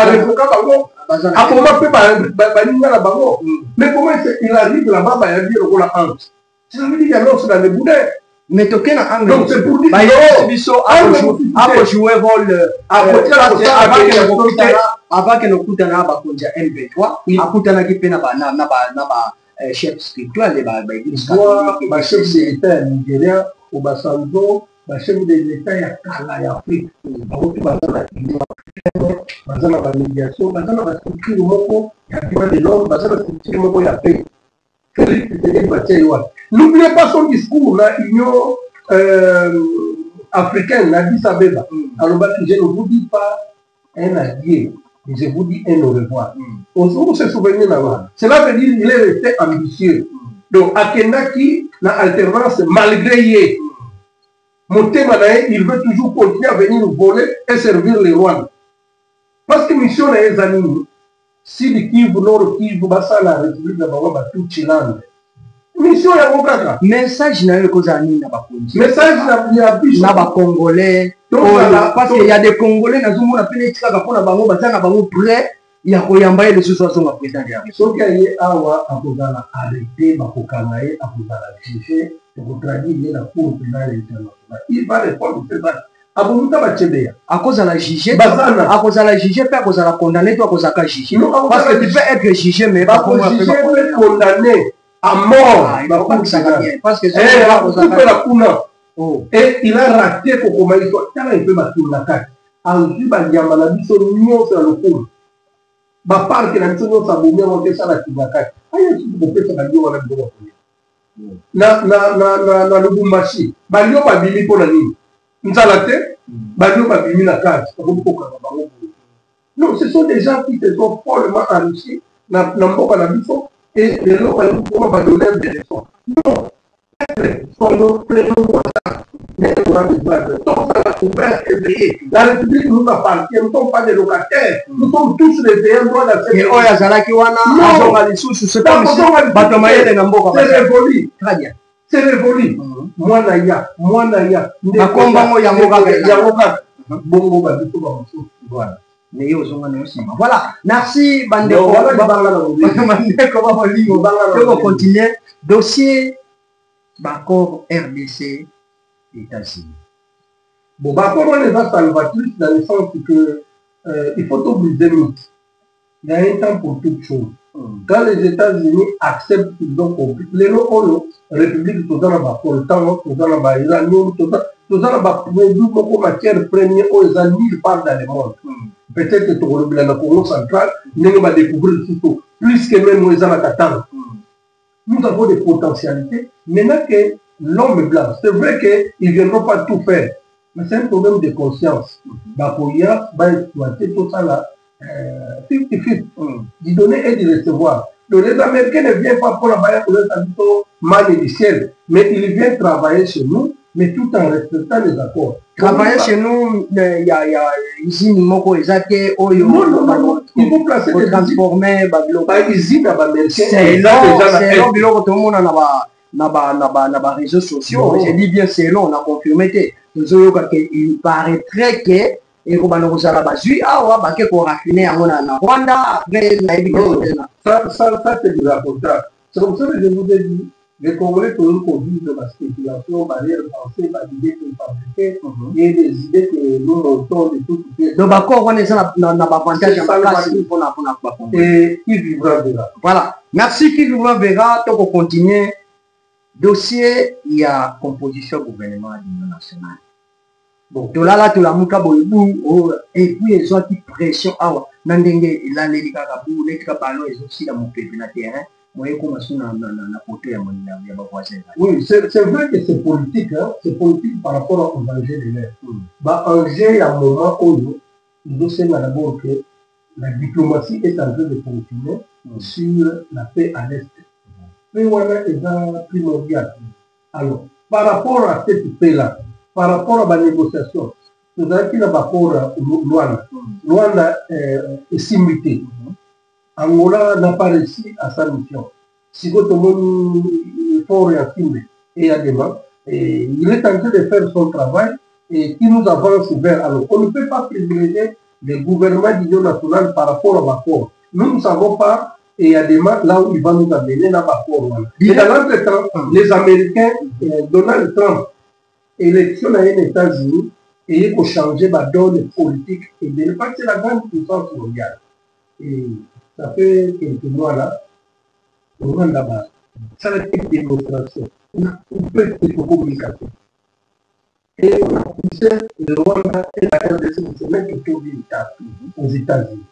révoqué mais comment il arrive là-bas, il a dit le rôle à honte. Ça veut dire qu'il y a l'os dans le boudin. Mais toqué dans l'angle. Donc c'est pour dire que jouer rôle avant que nous coûtons M23, il a coûté chef spirituel de chef de l'État nigérien au Bassando, chef de l'État ya Kala ya Afrique, la médiation, la structure moko ya droit de l'homme, la structure moko ya paix. N'oubliez pas son discours, la Union africaine, Addis Abeba. Alors, je ne vous dis pas un allié. Je vous dis un au revoir. On se souvient là-bas. Cela veut dire qu'il est resté ambitieux. Donc, Akenaki, la alternance, malgré Yé, il veut toujours continuer à venir nous voler et servir les rois. Parce que mission est amis. Si le Kivu, Nord Kivu, Bassa, la République de Baba, tout Chiland. Mission est mon cas. Message n'a eu qu'aux amis, n'a pas connu. Message n'a pas congolais. Parce qu'il y a des Congolais, nous avons appelé les Bango, Bango prêt, il y a Koyambaye de ce soir son président. Ce qui est arrêté, Bakokanae, à vous juger, pour traduire la Cour pénale internationale. Il va répondre c'est ça. À cause de la juger, à cause de la juger, pas à cause de la condamner, toi, à cause de la juger. Parce que tu peux être jugé, mais pas condamné à mort. Parce que c'est la Et il a raté comment il soit. Il peut battre la carte. Ensuite, il y a un abisso mignon sur le coup. Bah, part que la mission de Sabounia, on fait ça la carte. Ah, il y a tout le fait ça, on a na Lubumbashi. Balio ba bimi pour la ligne. Nzalate, Balio ba bimi la carte. Non, ce sont des gens qui se sont follement enrichis dans Mboka na biso et les gens va donner des leçons. Non. La République nous appartient, nous ne sommes pas des locataires, nous sommes tous les payants droit d'accès. C'est révolu. Très bien. C'est révolu. Moi, Naya. Voilà, merci Bandeko. On va continuer. Dossier Bacor RDC États-Unis. Bon, Bacor, on les a salvatrices dans le sens que il faut oublier. Il y a un temps pour toute chose. Quand les États-Unis acceptent qu'ils ont compris, les lots, République, tout dans la Bacor, tout dans la Baïla, tout dans la matière première, aux amis partent dans le monde. Peut-être que le Congo central, nous va découvrir surtout plus que même les Anakatans. Nous avons des potentialités. Maintenant que l'homme est blanc, c'est vrai qu'ils ne viendront pas tout faire, mais c'est un problème de conscience. Bakoya va exploiter tout ça là, 50-50, d'y donner et d'y recevoir. Donc les Américains ne viennent pas pour la baille pour les habitants mal et du ciel, mais ils viennent travailler chez nous, mais tout en respectant les accords. Travailler chez nous, il y a ici, Moko Ezake, Oyo, non, il faut placer des transformer, ici, c'est long, tout le monde a des réseaux sociaux. J'ai dit bien c'est long, on a confirmé que il paraîtrait que et qu'on va nous avoir basé ah ouais bah qu'on raffiné à Rwanda après ça c'est du rapportage. C'est comme ça que je vous ai dit. Les Congolais que nous conduisent de la spéculation, barrière pensée, l'idée que fabriquer et des idées que nous montons de tout. Donc, d'accord, on est dans l'avantage et qui vivra verra. Voilà. Merci, qui vivra verra. Donc, on continue. Dossier, il y a composition gouvernement de l'Union nationale. Bon, tout là, tout la mouka boyou, et puis ils ont une pression. Ah, Nandenge, il a les Kabou, les Kabalo, ils ont aussi dans mon pays, dans le terrain. Oui, c'est vrai que c'est politique, hein? C'est politique par rapport aux enjeux de l'air. Enjeu à un moment où il doit se d'abord que la diplomatie est en train de continuer sur la paix à l'Est. Mais voilà, c'est primordial. Alors, par rapport à cette paix-là, par rapport à la négociation, nous avons qu'il y a rapport à Luanda. Luanda est simulté. Angola n'a pas réussi à sa mission. Si tout le monde est fort réactivé et adéquat, il est en train de faire son travail et qui nous avance vers. Alors, on ne peut pas privilégier le gouvernement de l'Union nationale par rapport à l'accord. Nous ne savons pas et adéquat là où il va nous amener dans l'accord. Et dans l'entretemps, les Américains, Donald Trump, élection dans les États-Unis, et il faut changer la donne politique et de ne pas que la grande puissance mondiale. Et ça fait quelques mois là, au Rwanda, ça a été une démonstration, une petite communication. Et on a poussé le Rwanda et la RDC de se mettre autour d'une table aux États-Unis.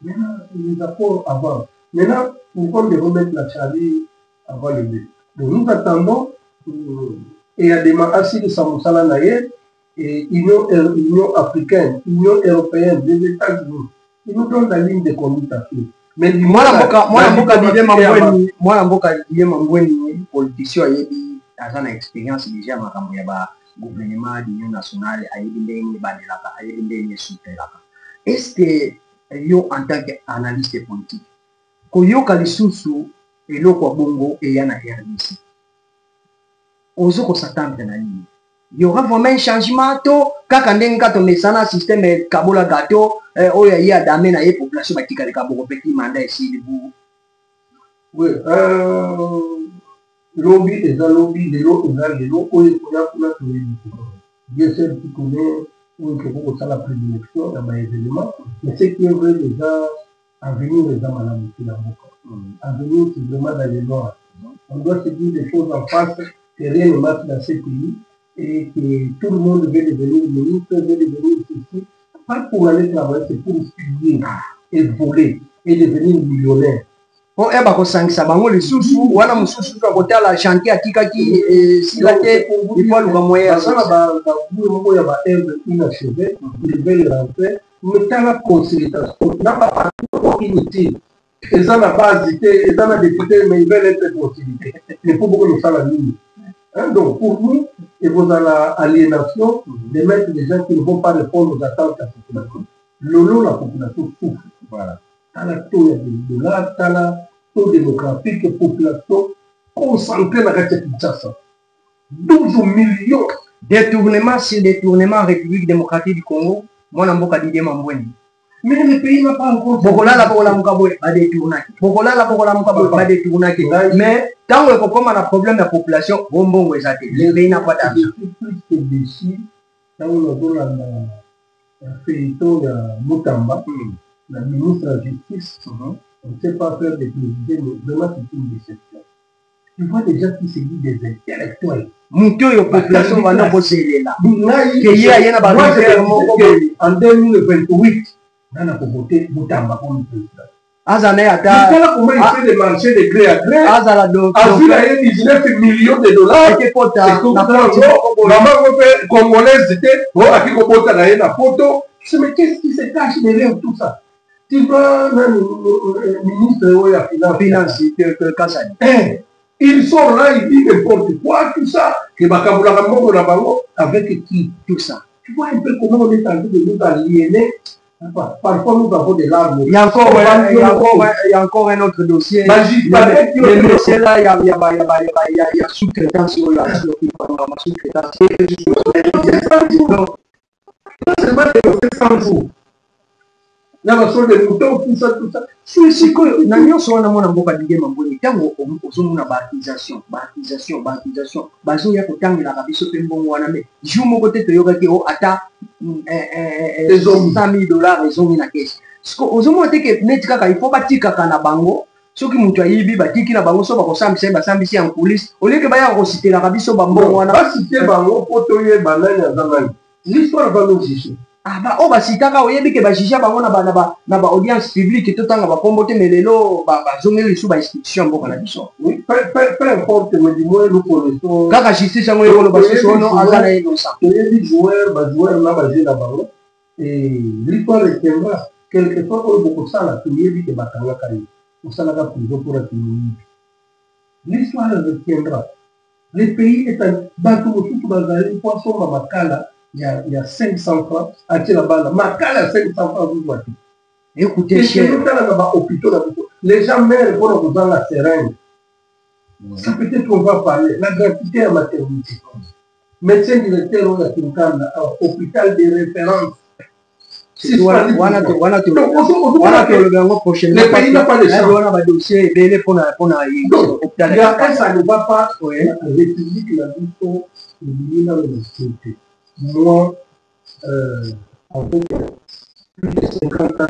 Maintenant, les accords avant. Maintenant, pourquoi on devrait mettre la charlie avant le but? Donc nous attendons, et il y a des assis de Samoussala Naye, et Union africaine, Union européenne, des États-Unis. Ils nous donnent la ligne de conduite à suivre. Mais moi, politicien, il a une expérience déjà dans le gouvernement de l'Union nationale, est-ce que, en tant qu'analyste politique, quand vous avez et le Bongo et Yana RDC, on s'attendre dans la ligne. Il y aura vraiment un changement. Quand on est dans un système de Kabola Gato, il y a des populations qui ont un petit mandat ici. Oui, lobby et un lobby, les lots et les lots, où il faut bien sûr, qui connaît, où il faut faire la prédilection dans les éléments, mais ce qui est vrai déjà, à venir les hommes à la moitié à venir, c'est vraiment dans les noirs. On doit se dire des choses en face que rien ne marche dans ces pays. et que tout le monde veut devenir ministre, veut devenir ceci, pas pour aller travailler, c'est pour piller et voler et devenir millionnaire. Oh, eh, bah, ça bango les sous-sous, ou alors sous-sous, à côté la chantier à Tikaki, et si la tête, il faut le moyen. Ça, il y a inachevé, il veut rentrer, mais dans la consultation, n'a pas inutile. Ils ont la base, ils ont la député, mais ils veulent être consultés. Il faut beaucoup de ça la ligne. Donc, pour nous, et vous avez l'aliénation de mettre des gens qui ne vont pas répondre aux attentes de la population. Lolo, la population souffre. Voilà. Dans le taux de dollars, dans le taux démographique, la population concentrée dans la Kinshasa. 12 millions. Détournement sur détournement République démocratique du Congo, moi, je suis Didier Mamboueni. Mais le pays n'a pas encore. Bokola la Mukabwe a détourné. Bokola la Mukabwe a détourné. Mais tant que comme on a un problème de la population, bon, le pays n'a pas d'argent. Plus que déçu, quand on a un feuilleton de Moutamba, la ministre de la Justice, on ne sait pas faire des présidents, mais vraiment c'est une déception. Tu vois des gens qui se disent des intellectuels. Moutio et population va nous posséder là. En 2028, on a voté Moutamba comme président. Azane ata comment il fait des marchés de gré à gré. Azala do. A vu là 19 millions de dollars. C'est que maman congolaise était à qui kobota na na photo. Mais qu'est-ce qui se cache derrière tout ça? Tu vois ministre de la finance Kasani. Ils sont là, ils disent n'importe quoi, tout ça. Que Bakabula Rambo na bango avec qui tout ça. Tu vois un peu comment on est en train de nous aliéner. Parfois, nous avons des larmes. Il y a encore un autre dossier. Le dossier là, il y a sous-traitance sur la sous-traitance. C'est mal de 100 jours. Il y a des moutons, tout ça, tout ça. C'est que nous avons un peu de Mamboueni. Quand on a une baptisation, bazo ya kotangela kabiso pe mbongo wana me jour moko te toyokaki o ata $100,000 ezongi na caisse. Siko ozomona te ke neti kaka il faut batikaka na bango soki mutu ayibi batiki na bango so bakosambisa basambisi en coulisse au lieu que baya kositelaka biso bambongo wana basite bango po toyeba nani aza nani. L'histoire va nous juger. Ah bah oh bah si t'as qu'à oyer que bah chicha bah on a ba audience publique et tout temps bah comboter mais les lots bah zonger les sous bah institution bon la biso. Oui, peu importe mais du moins nous connaissons. Quand assister ça moi le bah c'est non azana innocent. Les joueurs là bah j'ai là-bas et l'histoire retiendra quelquefois on beaucoup ça la première vie que bah kanga kari. On ça la prison pour être l'histoire retiendra. Le pays est un bateau tout bazali poisson à Makala. Il y a 500 francs à Tchilabala. Makala 500 francs, vous voyez. Écoutez, les gens meurent pour nous dans la seringue. Ça peut-être qu'on va parler. La gratuité à maternité. Médecin directeur au hôpital de référence. Le pays n'a pas de chance. Ça ne va pas. La République l'a dit pour l'université. Moi, avec plus de 50 ans,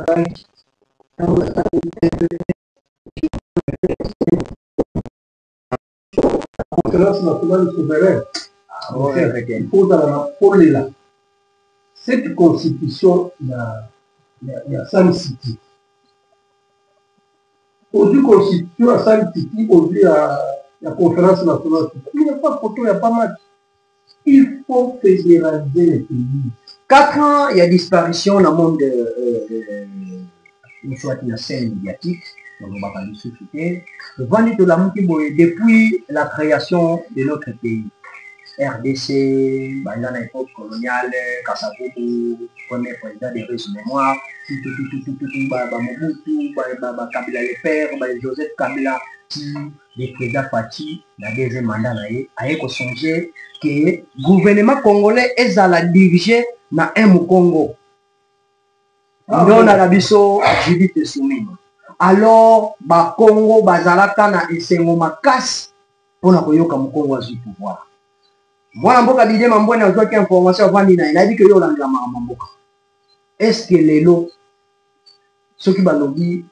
dans la conférence nationale souveraine, il faut dans la folie là. Cette constitution, il y a Sun City. Aujourd'hui, constitution à Sun City, aujourd'hui à la conférence nationale, il n'y a pas de photo, il n'y a pas match. Il faut fédéraliser les pays. 4 ans, il y a disparition dans le monde soit la scène médiatique, on va pas discuter. Depuis la création de notre pays, RDC, dans l'époque coloniale, Kasavubu, premier président des réseaux mémoire, Kabila le père, Joseph Kabila, le président Fati, la deuxième mandat, a échangé que le gouvernement congolais est à la diriger dans un Congo. Non, à la biso, Judith Soumine. Alors, Congo, Bazalaka, na esengo makasi, pour na koyoka Congo du pouvoir. Moi, Mboka Didier Mamboueni a besoin d'informations avant il a dit que yo l'angla Mboka. Est-ce que les lots, ceux qui balobi,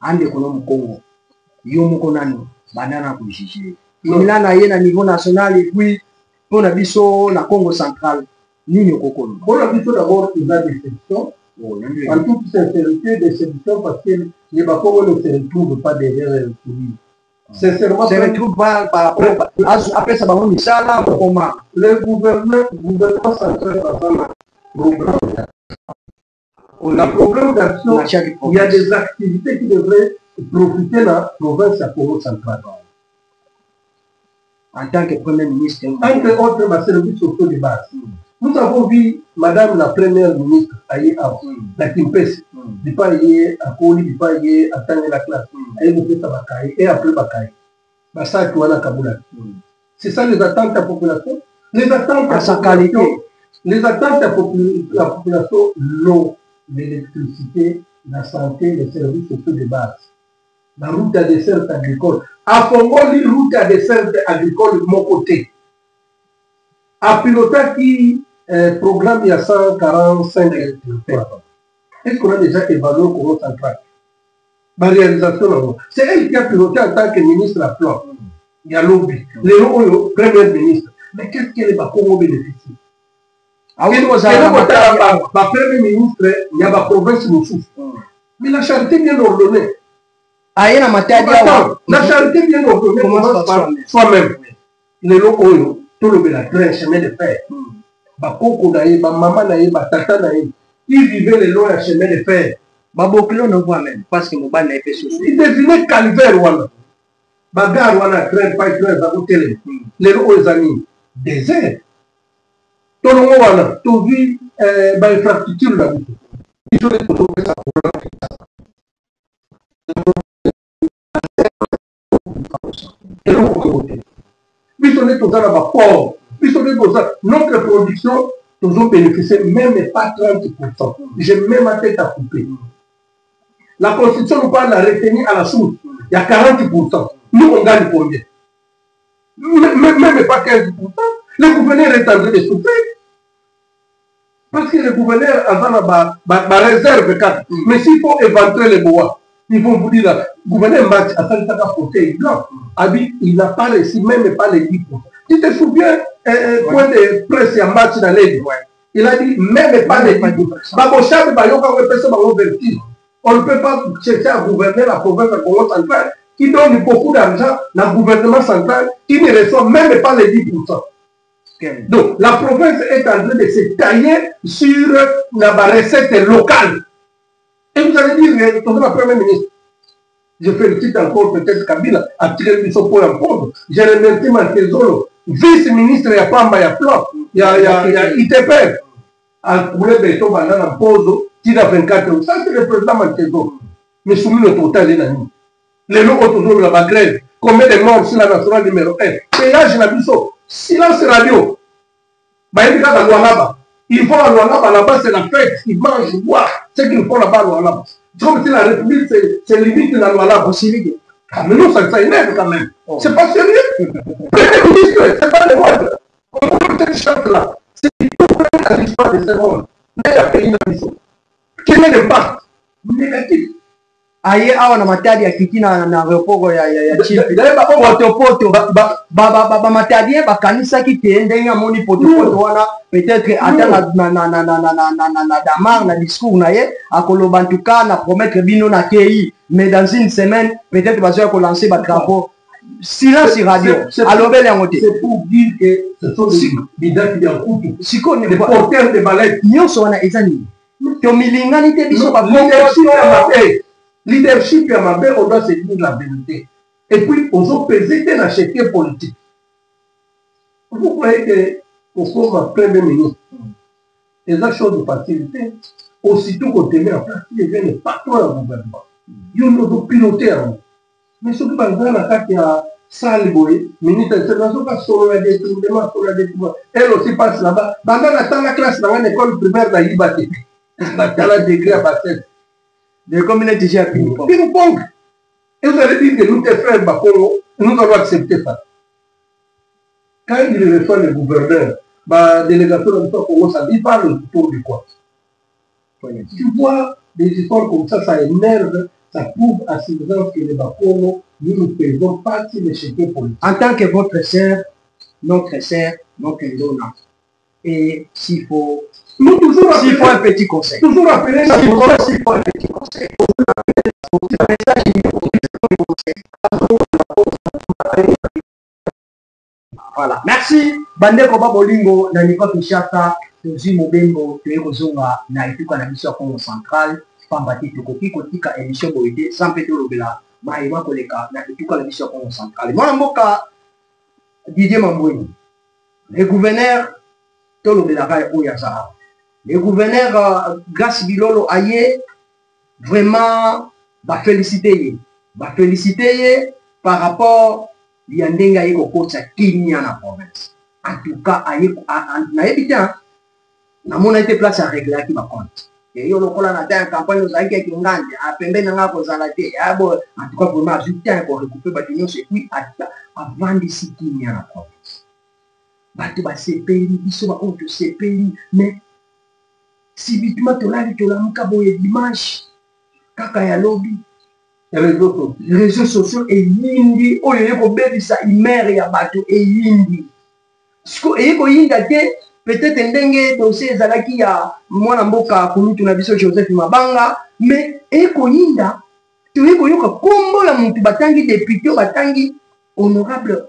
ande kono Congo, yo moko nani, banana pour juger. Il a na niveau national et puis Pour la biso la Congo central, nini okokolo. Pour la biso d'abord il y a des sélections. En toute sincérité, des sélections parce que les Bakongo ne se retrouvent pas derrière le souris. Sincèrement, se retrouve pas après ça va le gouvernement central a un problème d'action. Il y a des activités qui devraient profiter de la province à Congo central. En tant que Premier ministre, entre autres services sociaux de base. Nous avons vu Madame la Première ministre Aïe Aou, la Kimpes, du Paye à Koli, du Paye à Tangé la classe, Aïe Bouketa Bakaï, et après Bakaï. Bassa Touana Kaboula. C'est ça les attentes de la population. Les attentes à sa qualité. Les attentes de la population, l'eau, l'électricité, la santé, les services sociaux de base. La route à dessert agricole. À Congo, la route à dessert agricole de mon côté. À piloter qui programme il y a 145 hectares. Est-ce qu'on a déjà évalué au Congo central? La réalisation, c'est elle qui a piloté en tant que ministre à plan. Il y a lobby. Le premier ministre. Mais qu'est-ce que les Congo bénéficient? Le premier ministre, il y a la province de Souffle. Mais la charité bien ordonnée. La charité bien ordonnée commence par soi-même. Les locaux, tout le monde, chemin de fer. Bakoko naïe, maman naïe, tata naïe, qui vivait le long du chemin de fer. Babokilo ne voit même parce que mon ban n'est pas souci. Il devinait calvaire wana. Bagar wana crème pas crème ba hôtel. Les autres amis désert. Tout le monde wana, tout vu ba infrastructure là. Il faut trouver ça pour notre production, nous bénéficié même pas 30%. J'ai même ma tête à couper. La Constitution nous parle de la retenue à la source. Il y a 40%. Nous, on gagne combien? Même pas 15%. Le gouverneur est en train de souffrir. Parce que le gouverneur a ma réserve 4. Mais s'il faut éventrer les bois, ils vont vous dire, le gouverneur Match a fait un fauteuil blanc. Il n'a pas réussi, même pas les 10%. Tu te souviens, point de presse en match dans les il a dit, même pas les 10%. On ne peut pas chercher à gouverner la province de Congo central qui donne beaucoup d'argent dans le gouvernement central qui ne reçoit même pas les 10%. Donc, la province est en train de se tailler sur la recette locale. Et vous allez dire, le Premier ministre, je félicite encore peut-être Kabila à tirer du son point en pause. Je remercie Mantezolo, vice-ministre, il y a Pamba, il y a Plan, il y a ITP. À couler béton pendant en pause, il a 24 ans. Ça, c'est le président Mantezolo. Mais soumis le total des amis. Les lots autour de la grève. Combien de morts sur la nationale numéro 1? Péage la biseau. Silence radio. Ils font la loi là-bas, c'est la fête. Ils mangent, ils boivent. C'est qu'ils font là-bas, là-bas. C'est comme si la République, c'est limite la loi là-bas. Ah, mais non, ça énerve quand même. Oh. C'est pas sérieux. Premier ministre, c'est pas le moindre. On peut peut-être chanter là. C'est la l'histoire des secondes. Mais il y a pays dans l'histoire. Quel est l'impact négatif? Aye awa na matadi ya kiti na repoko ya chipi. Poto ba matadi ba kanisa ki tende nga moni poto wana peut-être ata na damar na discours na ye akoloba en tout cas na promettre bino na TI mais dans une semaine peut-être bazoya ko lancer ba drapeau silence radio alobele ngote. C'est pour dire que ce sont des bidaks qui en coutu. Siko des porteurs de mallettes. Nyonso wana ezani. To milingani te biso ba leadership à ma mère, on doit se dire la vérité. Et puis, on doit peser des achetés politiques. Vous croyez que, au cours de ma Premier ministre, les choses de facilité, aussitôt qu'on te met en place, il devient le patron du gouvernement. Il doit piloter en haut. Mais ce qui va dans la carte, il y a Salboé, ministre international, pas sur la détournement, elle aussi passe là-bas. Dans la classe, dans l'école primaire d'Aïbaté, dans la degré à Bassette. De communauté déjà ping-pong. Ping-pong. Et vous allez dire que nous, tes frères Bakongo, nous allons accepter ça. Quand il reçoit le gouverneur, la délégation de Congo, ça dit pas le tour du quoi. Tu vois des histoires comme ça énerve, ça prouve à suffisance que les Bakongo, nous ne faisons pas si les chèques politiques. En tant que votre sœur, notre sœur, Donc, et s'il faut, nous toujours s'il faut un petit conseil. Toujours appeler ça. S'il faut un petit conseil. Voilà. Merci. Bande Koba Bolingo, Naniko Kishata, Tozi Mobengo, Tueko Zonga, Naituka Nabiso Congo Central, Pambati Tokoki Kotika, émission Boïde, sans Péto Lobela, Maïma Koleka, Naituka Nabiso Congo Central. Moi, Mboka, Didier Mambouni, le gouverneur, Tolobela Oyaza, le gouverneur, Grace Bilolo Aye, vraiment, va féliciter par rapport Yandenga yeko kocha Kenya na province. En tout cas, na ebitan na mona été place à régler qui ma compte. Et yo lokola na ta campagne aux aïe qui ngande a pembe na nga ko zalate. En tout cas pour moi ajouter pour récupérer batinyo c'est puis avant de si Kenya na province. Batu ba sepeli biso ba onto sepeli mais si bituma tolali tolamuka boye dimanche kaka ya lobby réseaux sociaux et yindi oyo yeko bebisa imere ya bato et yindi siko yeko yinda te peut-être ndenge dossier ezalaki ya mwana mboka kulutu na biso Joseph Mabanga mais yeko yinda to yeko yoka kombo ya mutu batangi député batangi honorable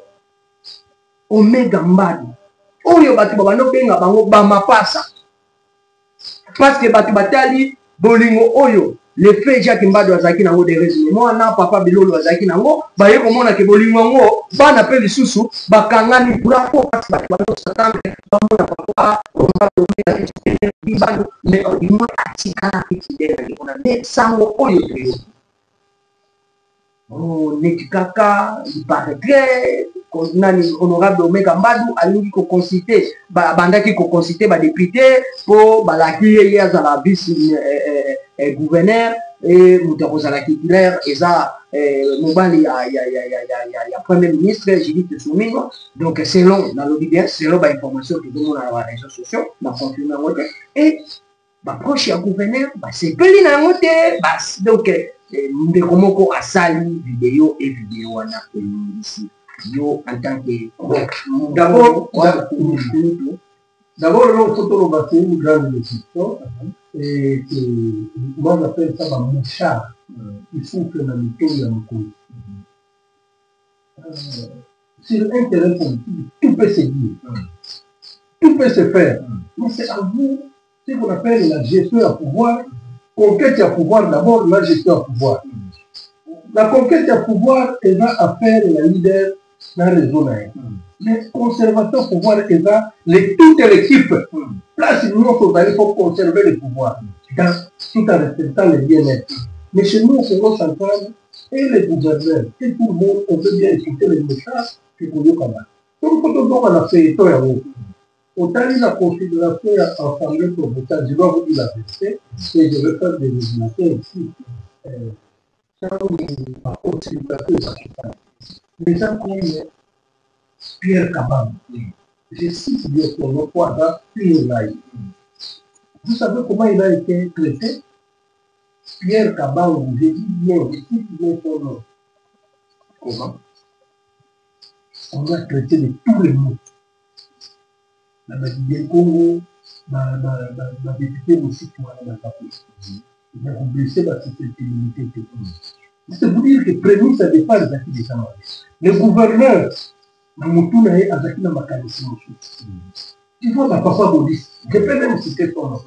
Omega Mbadi oyo bato babano benga bango bamapasa parce que bato batali bolingo oyo le fait Jacques Mbadi azaki nango de résumé moi na papa Bilolo azaki nango ba yeko mona ke bolingo ngo bana pe lisusu bakangani pour po parce que bato satana ba mona papa on va tomber bibano mais on a atikala kitidela on a net sango oyo yo oh nekikaka il paraîtrait nani honorable Omega Mbadi alingi ko consulter bandaki ko consulter ba député po balaki ye azala vice gouverneur et Mutakozala titulaire et ça mobile ya premier ministre Judith Suminwa donc selon dans l'obédience selon ba information que donne dans les réseaux sociaux ba confirmer ngote et ba proche ya gouverneur ba sepeli na ngote bas donc ndeko moko asali vidéo et vidéo wana ici yo en tant que d'abord l'on photo le une grande décision et moi j'appelle ça ma mouchard il souffle dans le dos de mon cou sur l'intérêt politique tout peut se dire tout peut se faire mais c'est à vous ce qu'on appelle la gestion à pouvoir conquête à pouvoir d'abord la gestion à pouvoir la conquête à pouvoir est là à faire la leader dans les zones les conservateurs pouvoir est là toute l'équipe place il faut conserver le pouvoir tout en respectant le bien-être mais chez nous au Congo central et les gouverneurs et tout le monde on peut bien écouter les messages que pour nous comme ça donc quand on a fait tout autant la configuration à l'Assemblée provinciale je dois vous dire la vérité et je vais faire des résultats ici les gens comme Pierre Kabang, je cite bien son nom pour avoir Pierre Laï. Vous savez comment il a été traité? Pierre Kabang, je dis bien, je cite bien son nom. Comment? On l'a traité de tous les mots. La Badidé Congo, ma député aussi, pour aller dans sa place. Il a blessé ma susceptibilité. C'est pour dire que prémisse à départ des acquis des gens. Le gouverneur, Namutuna et Azakina Makanisimo. Tu vois, ma papa Bolis, je peux même citer son nom.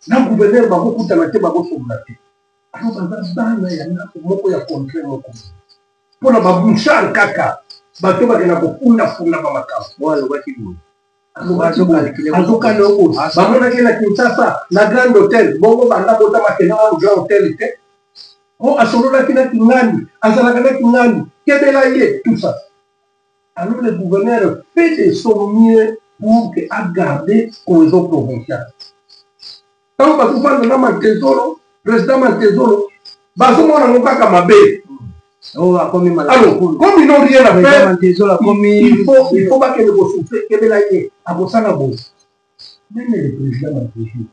Le gouverneur m'a beaucoup talaté, m'a beaucoup soulaté. Alors, il y a un contraire. Pour la babouchar kaka, bateau va gagner beaucoup de funda mamaka. Voilà, what you do. Azoka no, bamona kena Kinshasa, la grande hôtel, bongo banda bota makena au grand hôtel. Oh, Asolola Kina Kinani, Azalakana Kinani, Kebelaye, tout ça. Alors le gouverneur fait de son mieux pour garder cohésion provinciale. Quand on parle de Namantezolo, président Mantezolo, Bazomo n'a pas qu'à ma baie. Alors, comme ils n'ont rien à faire, il faut pas que vous souffrez, Kebelaye, à vos salabos. Même le président Mantezolo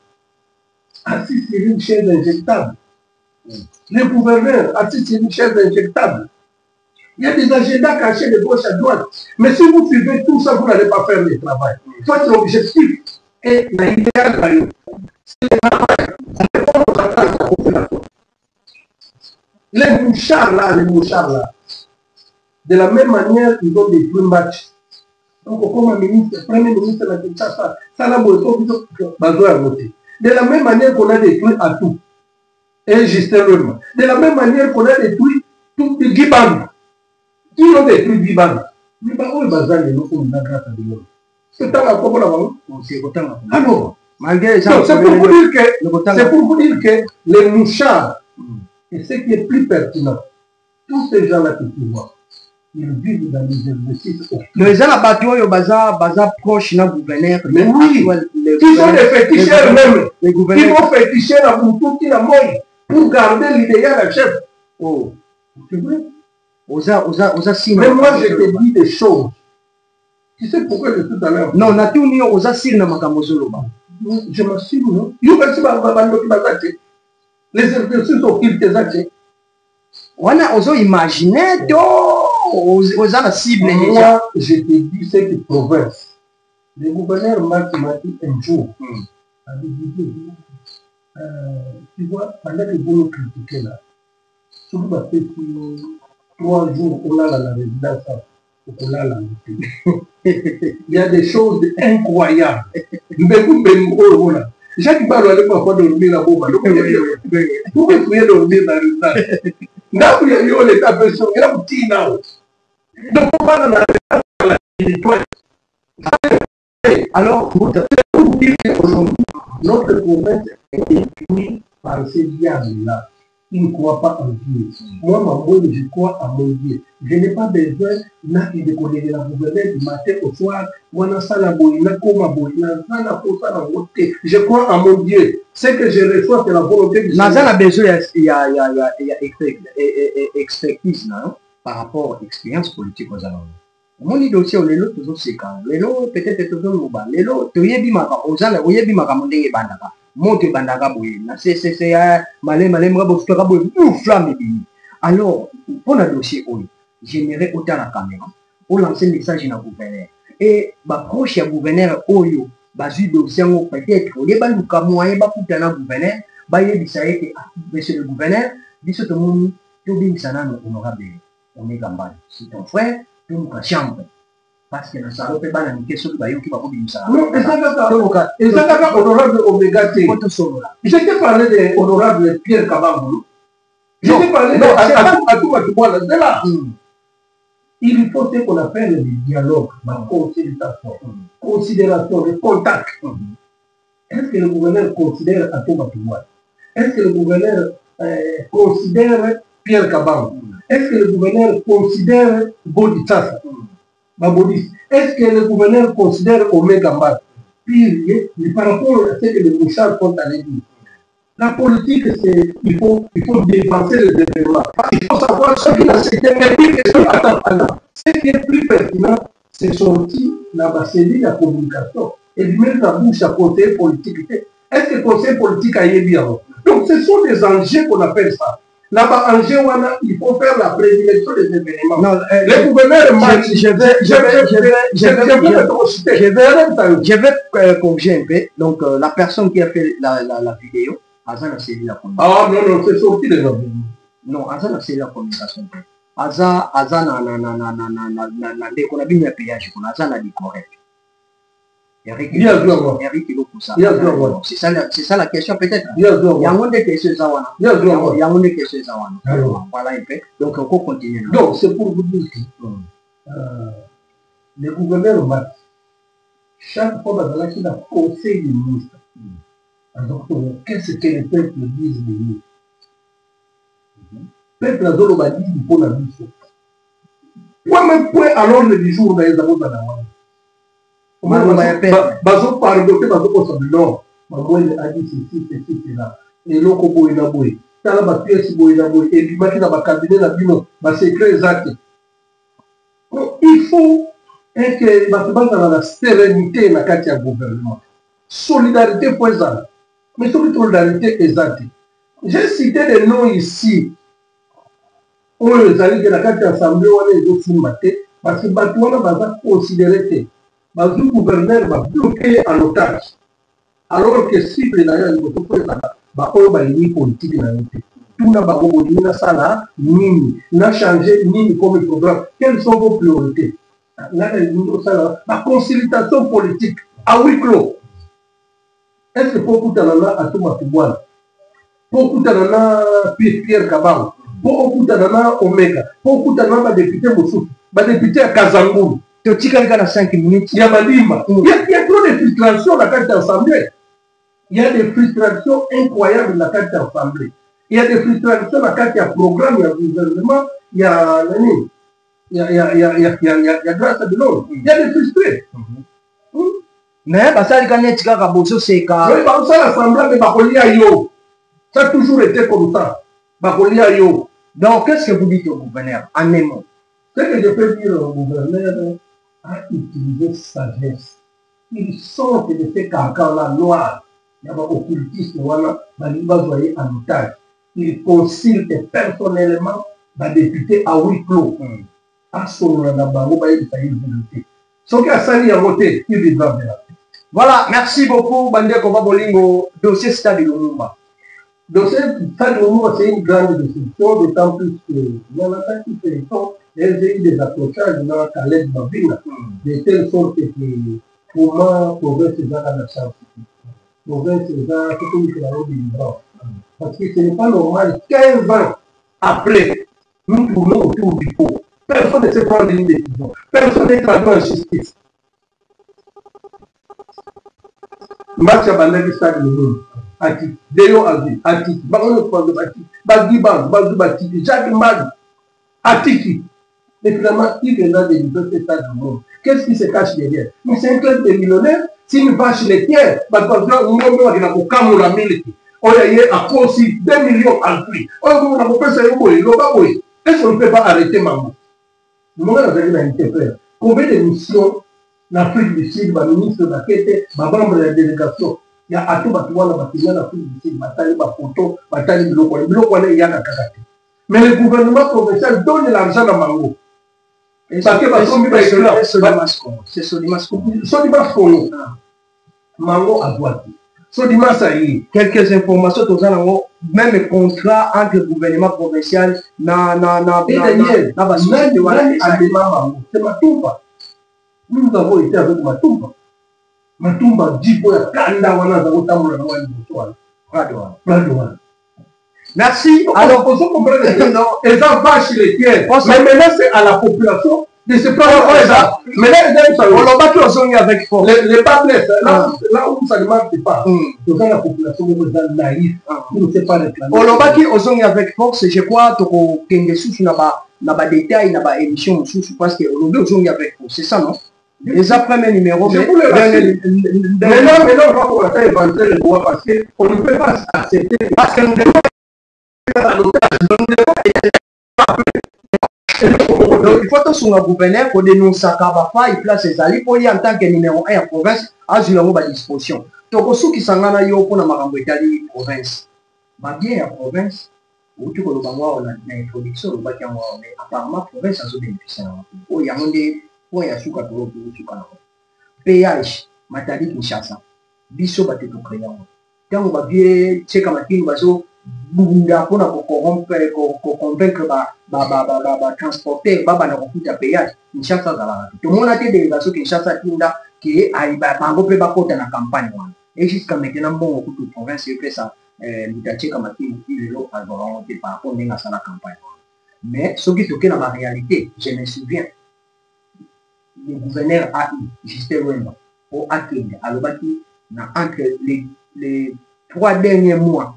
assis sur une chaise injectable. Le gouverneur assiste sur une chaise injectable. Il y a des agendas cachés de gauche à droite. Mais si vous suivez tout ça, vous n'allez pas faire le travail. Votre objectif est l'idéal. Les mouchards là, de la même manière, ils ont détruit match. Donc, comme un ministre, premier ministre de la Kinshasa, ça l'a voté. De la même manière qu'on a détruit Atou et Justin Rema. De la même manière qu'on a détruit tout le Guiban. Qui ont détruit Guiban? Mais pas où est bazar de nous comme la grâce de l'homme. C'est tant à quoi là-bas? C'est autant. Alors, c'est pour vous dire que les mouchards, et ce qui est plus pertinent, tous ces gens-là que tu vois, ils vivent dans les exercices. Les gens là-bas, bazar proche d'un gouverneur. Mais oui, qui sont des féticheurs même. Ils vont féticher la boutou qui la moille pour garder l'idéal à chef. Oh, c'est vrai. Mais moi, je te dis des choses. Tu sais pourquoi je suis tout à l'heure? Non, na tout ni oza sir na makamozolo ba. Je m'assure, non? Les exercices occultes des actes. On a osé imaginer oza la cible. Moi, je te dis ce qui province. Le gouverneur m'a dit un jour, tu vois, pendant que vous nous critiquez là, surtout parce que 3 jours, on a la résidence, on a la il y a des choses incroyables. Chaque fois, on va pas dormir là-bas. Vous pouvez dormir dans le stade. Là, il y a les tapetions, il y a un petit là. Donc, on va dans la alors, pour dire qu'aujourd'hui, notre province est détruite par ces diables-là. Ils ne croient pas en Dieu. Moi, je crois en mon Dieu. Je n'ai pas besoin de connaître la gouverneure du matin au soir. Je crois en mon Dieu. Ce que je reçois, c'est la volonté du Seigneur. Dans a besoin, il y a expertise par rapport à l'expérience politique aux alentours. Mon dossier, les lots, toujours c'est quand. Les lots, peut-être toujours le bas. Les lots, tu y es bimaka, aux alentours, tu y es bimaka, mon dé bandaka. Monte bandaka boye. C'est malé, mrabostora boye, flamme bini. Alors, pour le dossier, j'aimerais autant la caméra. Pour lancer le message à gouverneur. Et, proche à gouverneur, oyo, basu dossier, peut-être, au lieu de camoyer, foutre un gouverneur, il y a monsieur le gouverneur, dit tout le monde, tout bien, ça n'a honorable. On est gambal. C'est ton frère, tu nous chambre. Parce que ça ne peut pas une question qui va y avoir. Non, et ça, honorable Omega T. Je t'ai parlé de honorable Pierre Kabangou. Je t'ai parlé à tout le là. Il faut ce qu'on appelle le dialogue, la considération, le contact. Est-ce que le gouverneur considère à tout le Est-ce que le gouverneur considère Pierre Kabangou? Est-ce que le gouverneur considère Boditsasa? Est-ce que le gouverneur considère Omega Mbat? Puis, par rapport à ce que les mouchards sont allés dire, la politique, c'est il faut dépenser les événements. Il faut savoir ce qui a été ce qui est plus pertinent, c'est sortir la cellule de la communication et de mettre la bouche à conseiller politique. Est-ce que le conseil politique a été bien? Donc, ce sont des enjeux qu'on appelle ça. Là-bas, en Géouana, il faut faire la prédilection des événements. Non, les gouverneurs marchent. Je vais corriger un peu. Donc, la personne qui a fait la vidéo, Azan a saisi la communication. Ah non, c'est sorti des avis. Non, Azan a saisi la communication. Azan a bien un péage. Azan a dit correct. C'est ça la question peut-être. Il y a des questions Zawana. Voilà un peu. Donc on peut continuer. Donc c'est pour vous dire que les gouverneurs marchent. Chaque fois qu'il y a un conseil de ministre, qu'est-ce que les peuples disent de nous? Le peuple a dit qu'il faut la mission. Quoi même point à l'ordre du jour dans les amours de la bazo pardonner bazo kosa non mamwele a dit ceci là et loko boy na boy tala ba pièce boy na boy et puis maki na ba cabinet na bino ba secret exact. Il faut que ba tubanga na sérénité na kati ya gouvernement, solidarité pour ça, mais surtout solidarité exacte. J'ai cité des noms ici oyo ezali na kati ya assemblée wana ezosimba te parce que bato wana baza considéré te bazwi gouverneur babloke en otage alors que cible na yo ya liboso po ezala baoyo balingi politike na yo te tuna bango bolingi nasala nini na changer nini comme programme quelles sont vos priorités nga na lilingi osala baconsultation politique à huis clos est ce que po okutana na Atuma Tubwana po okutana na Pierre Kabango po okutana na Omega po okutana na badepute mosusu badepute ya Kazangulu totikalika na 5 minutes ya Madimba. Il y a trop de frustration dans la carte d'assemblée. Il y a des frustrations incroyables dans la carte d'assemblée. Il y a des frustrations dans la carte de programme, il y a gouvernement, il y a grâce à de l'autre. Il y a des frustrés. Mais basalika neti kaka bozo seka. Mais par ça l'assemblée mais bakolia yo. Ça a toujours été comme ça. Bakolia yo. Donc qu'est-ce que vous dites au gouverneur en un mot? Ce que je peux dire au gouverneur a utilisé sagesse. Il sort de ces cancans-là noirs. Il y a des occultistes qui voyez en otage. Il consulte personnellement les députés à huis clos. À son bango, il y a une vérité. Ce qui a sali à voter, il devra faire. Voilà, merci beaucoup, Bandeko Babolingo, dossier Stade Lumumba. Dossier Stade Lumumba, c'est une grande décision, d'autant plus qu'il y en a qui fait eu des accrochages dans la Calais Babina, de telle sorte que comment province est dans la chance. Province est dans la route de l'Iran. Parce que ce n'est pas normal, 15 ans après, nous tournons autour du pot. Personne ne sait prendre une décision. Personne n'est traduit en justice. Match à Bandaki Stade Lumumba. Ati, Deyo Azi, Ati, Barono Kwando Ati, Bagibang, Bagou Batiki, Jacques Mag, Atiki. Et finalement, il est là de liberté Stade Lumumba. Qu'est-ce qui se cache derrière? Mais c'est un club de millionnaires. S'il vache les tiers, parce que nous avons Kamura Miliki. On a à cause 2 millions en prix. On a est-ce qu'on ne peut pas arrêter Mambo? Nous avons interpellé. Combien de missions l'Afrique du Sud, le ministre de la Quête, le membre de la délégation, il y a à tout le bâtiment l'Afrique du Sud, bataille, photo, bataille, il y a un caractère. Mais le gouvernement provincial donne l'argent à Mambo. Parce que c'est Sodimas Congo. Sodimas Congo. Mango à droite. Sodimas Saï. Quelques informations, même le contrat entre le gouvernement provincial, c'est Matumba. Nous avons été avec Matumba. Matumba dit pour la Kanda, on a merci. Alors, pour vous comprendre, les gens vaches les tiers. Mais maintenant, c'est à la population de se prendre ça. Mais là, on l'a battu au son avec force. Les patriotes, là où ça ne marche pas, la population est naïve. Qui ne sait pas réclamer. On l'a battu au son avec force, je crois que Kengesu n'a pas détail, n'a pas émission, parce que on l'a battu avec force. C'est ça, non? Les après-midi numéros, mais maintenant, on va commencer à inventer le droit parce qu'on ne peut pas accepter. Parce que donc, il faut que son gouverneur pour dénoncer Kabafa, il place ses alliés pour y en tant que numéro 1 en province, à une disposition. Donc, ceux qui sont là, pour la Marambouetali province, bien en province, où tu peux le voir, on a une introduction, mais apparemment, province a besoin de bénéficier. Il y a un des points à souka pour péage, Matadi Kinshasa, Bisso Bateto Créant. Quand on va bien, c'est comme un bateau. Bunda pour convaincre transporter baba na kufuta péage Kinshasa zala tout le monde a été des bateaux Kinshasa tinda qui aiba bango pe bakota na campagne wana et jusqu'à maintenant bon beaucoup de provinces fait ça mutache kama kile lo avant de par rapport à la campagne mais ce qui toque dans la réalité je me souviens le gouverneur a Justin Wemba au Akende alobaki na entre les 3 derniers mois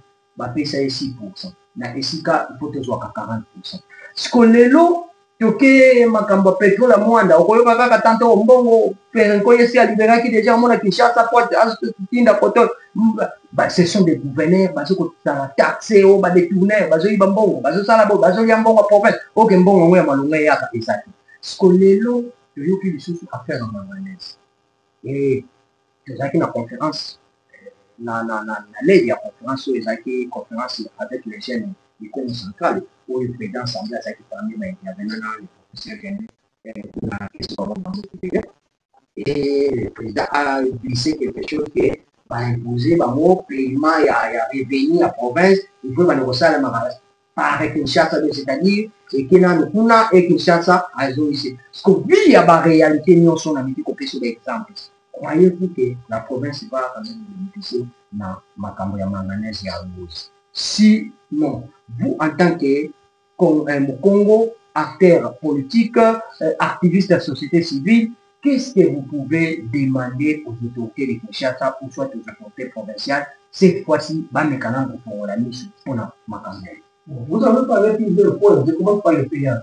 fait ça 6%. Na esika il faut que soit 40%. Skolelo toke makamba pétrole mwanda okoyoka kaka tanto mbongo perenko yesi a libéré qui déjà mona Kinshasa porte tinda poto ce sont des gouverneurs parce que ta taxé au ba détourner bazo iba mbongo bazo sala bo bazo ya mbongo province OK mbongo ngoya malunga yaka ezaki skolelo yoki lisusu affaire en Manganaise et tozaki na conférence na l'aide à la conférence avec les jeunes du Congo central. pour le président assemblée à ça qui permet d'intervenir dans le professionnel. Et le président a glissé quelque chose qui va imposer un paiement et à revenir à la province. Il faut négocier par Kinshasa, c'est-à-dire et Kinshasa a raison ici. Parce que vu qu'il y a la réalité, nous sommes habitués à sur l'exemple. Croyez-vous que la province va quand même bénéficier de ma campagne manganèse et à rose? Si non, vous en tant que Congo, acteur politique, activiste de la société civile, qu'est-ce que vous pouvez demander aux autorités de Kinshasa ou soit aux autorités provinciales cette fois-ci, pour la mission pour la campagne? Vous avez parlé plusieurs fois, je commence par le payant.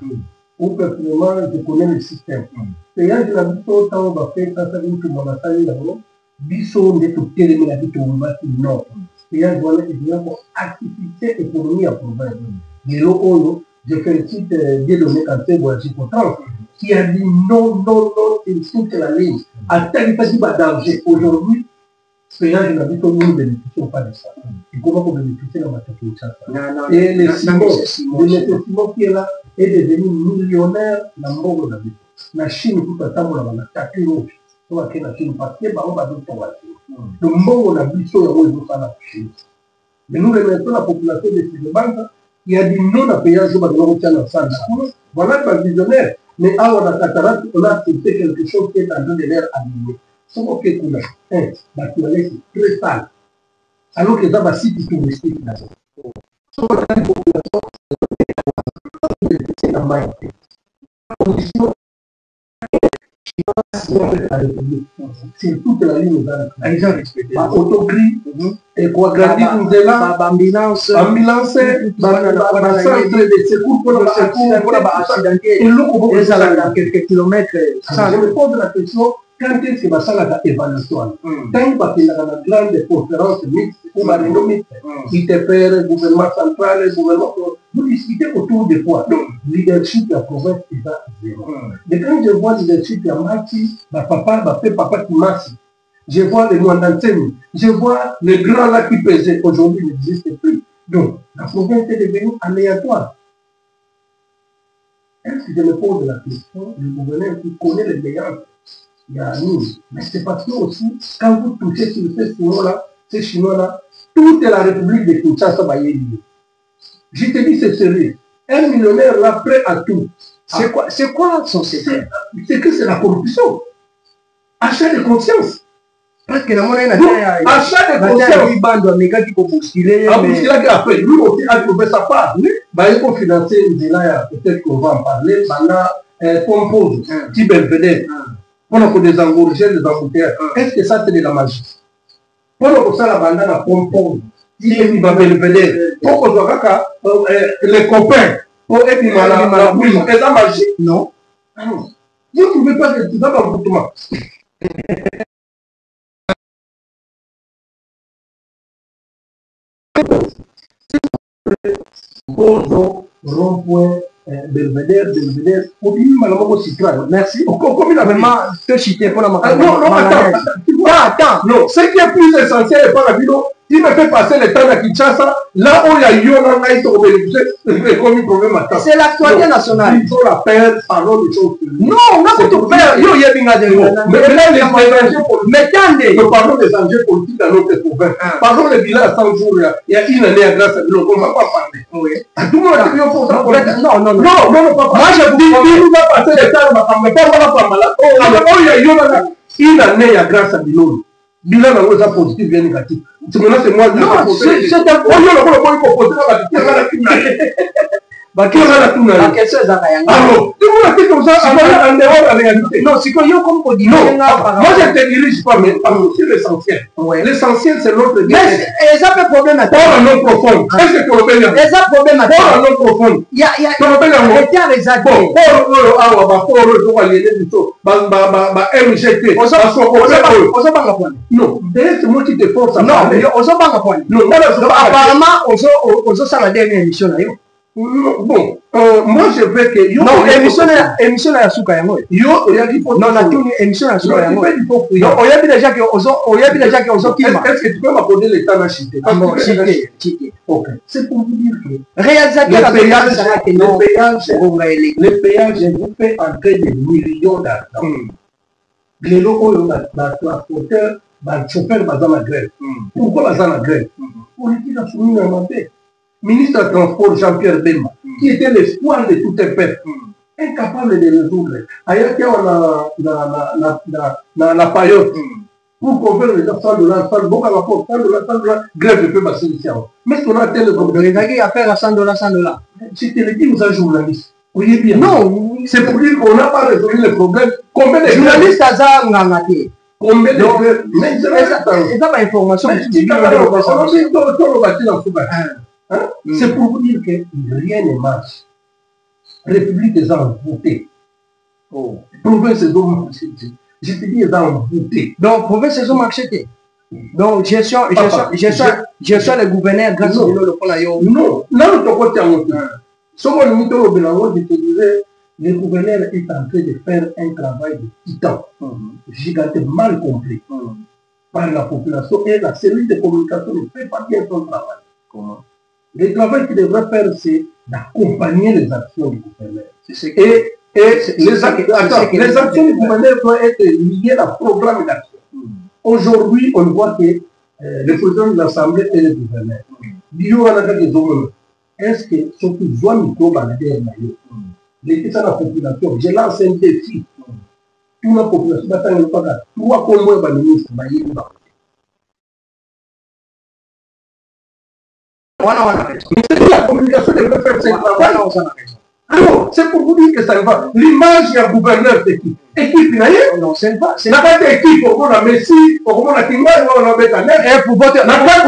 Ou personnellement, je connais le système. Payant, je l'habite autant, on va faire ça, ça vient tout le monde a salé là-haut. Bissot, on est tout télé, mais l'habite au nord. Payant, je dois être pour activité l'économie à province. Les locaux, j'ai fait un site dénommé quand c'est voyagé pour trans, qui a dit non, il faut que la ligne. À tel pas dit danger. Aujourd'hui, payant, je l'habite au nord, nous ne bénéficions pas de ça. Et comment on bénéficie dans ma technique? Et le Simon qui est là est devenu millionnaire dans le monde de la vie. La Chine, tout à temps, on a attaqué l'autre. On a attaqué la Chine parce que on va dire qu'on va dire. Le monde de la vie, c'est la Chine. Mais nous remettons la population de ces banques qui a dit non à payer un jour de l'Europe dans ça. Voilà pas visionnaire. Mais à on a cataracte, on a accepté quelque chose qui est en train de l'air aligné. C'est ok, cool. La toilette est très sale. Alors que ça va si touristique là. C'est toute la ligne ils ont respecté. Autogris, et quoi, Grandi Kunzela, ambulance, centre de secours pour l'accidenté. Ils l'ont beaucoup dans quelques kilomètres. Ça, je me pose la question. Quand est-ce que ça va évaluation? Tant qu'il y a une grande conférence mixte, ou une mixte, ITPR, gouvernement central, gouvernement, vous discutez autour de quoi? Donc, leadership de la province est à zéro. Mais quand je vois leadership de Mati, papa qui marche, je vois les Mouandantemi, je vois les grands là qui pesaient, aujourd'hui n'existent plus. Donc, la province est devenue aléatoire. Est-ce que je me pose la question, le gouverneur qui connaît les meilleurs? Il y a nous. Mais c'est parce que aussi, quand vous touchez sur ces Chinois-là, toute la République de Kinshasa va y aller. Je te dis, c'est sérieux. Un millionnaire là, prêt à tout. C'est quoi son secret? C'est que c'est la corruption. Achat de conscience. Parce que achat de conscience. Après, lui aussi a trouvé sa part. Il faut financer une zéla, peut-être qu'on va en parler, pendant compose, petit belvédère. On a des engorgés, des embouteillages. Est-ce que ça, c'est de la magie? Pour ça, la bandana à pompon, il va belvédère. Pour qu'on soit les copains, pour être la bouche, est la magie? Non. Vous ne trouvez pas que c'est ça dans le comportement? Rond-point, belvédère, merci. Comme il a vraiment te chité pour la maman. Non, attends. Non, ce qui est plus essentiel et pas la vidéo, il me fait passer le temps à Kinshasa, là où il y a eu un problème. C'est l'actualité nationale. Il faut la perdre, parlons des choses. Non, on a tout perdre. Mais nous parlons des enjeux politiques dans notre province. Parlons des bilans à 100 jours. Il y a une année à grâce à nous, on ne va pas parler. Tout le monde a dit pour ça. Non, moi je dis, il nous va passer le temps, mais pas une année à grâce à Bilon. Bilan dans nos positif bien négatif. C'est maintenant c'est moi qui c'est un projet la question est alors, tu vois que comme ça, en dehors de la réalité. Non, c'est que yo comme on dit. Non, moi je te dirige pas, mais c'est l'essentiel. L'essentiel c'est l'autre. Mais ça peut problème à toi. Pour un autre profond. Est-ce que tu le connais? Les ça problème à toi. Pour un autre profond. Il y a les accords. Pour aller du tout. MGT. Non, c'est moi qui te force à parler. Non, apparemment, on ça la dernière émission là. Bon, moi je veux que... Non, émission à Yasuka Yango. Non, la tournée émission à Yasuka Yango. Non, on y a déjà que est-ce que tu peux m'accorder le temps à chiter? Ok. C'est pour vous dire que... Réalisateur, les péages groupés entrer des millions d'argent. Les locaux, les transporteurs, les chauffeurs, ils sont en grève. Pourquoi ils sont en grève? Politique a soumis à ma paix. Ministre du Transport Jean-Pierre Bemba, qui était l'espoir de tout un peuple, incapable de résoudre. Ailleurs, on a payotte pour convaincre les gens $100, $100, grève de peu passer ici. Mais ce qu'on a tel problème. Il a fait à $100. Si tu le dis, vous êtes journaliste. Oui, bien. Non, c'est pour dire qu'on n'a pas résolu le problème. Combien de journalistes ont gagné? Combien de grèves? Mais c'est pas information. C'est pour vous dire que rien ne marche. République est en voûté. Province est en voûté. Je te dis, est en voûté. Donc, province est en acheté. Donc, gestion le gouverneur grâce à le Polayo. Non, là, on te côté en voûté. Souvent, le mytho au Bélango, je te disais, le gouverneur est en train de faire un travail de titan, gigantesque, mal compris par la population et la cellule de communication ne fait pas bien son travail. Comment? Le travail qu'il devrait faire, c'est d'accompagner les actions du gouverneur. Les actions du gouverneur doivent être liées à un programme d'action. Aujourd'hui, on voit que le président de l'Assemblée est le gouverneur. Est-ce que ce qui doit nous balader dans la population, je lance un défi. Toute la population va t'en faire trois convois de ministres. La communication devrait faire ce travail. Alors, c'est pour vous dire que ça ne va. L'image du gouverneur c'est qui? Équipe, non, c'est pas. La carte d'équipe, on a Messi, on a Kinga, on a Betanet. Et pour votre. La carte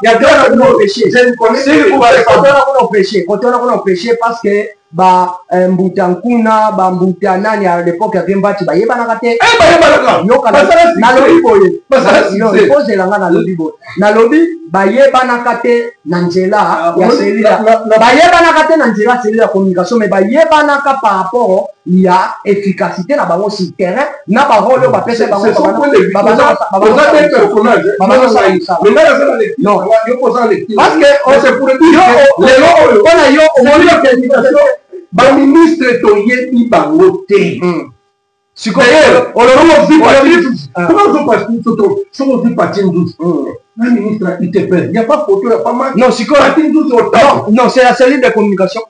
il y a deux péchés. Je ne connais pas péché parce que Mbutankuna, Mbutanani à l'époque à Vimbati, Bayebanaate. Nalobi, Bayebanakate, Nangela, Bayebanakate, Nangela, c'est la communication, mais Bayebanaka par rapport il y a efficacité là-bas sur le terrain, n'a pas rôle, on va faire ça. Parce que on se pourrait dire le ministre Toyebi Bangote. Il n'y a pas photo, il n'y a pas mal. Non, c'est la cellule de communication.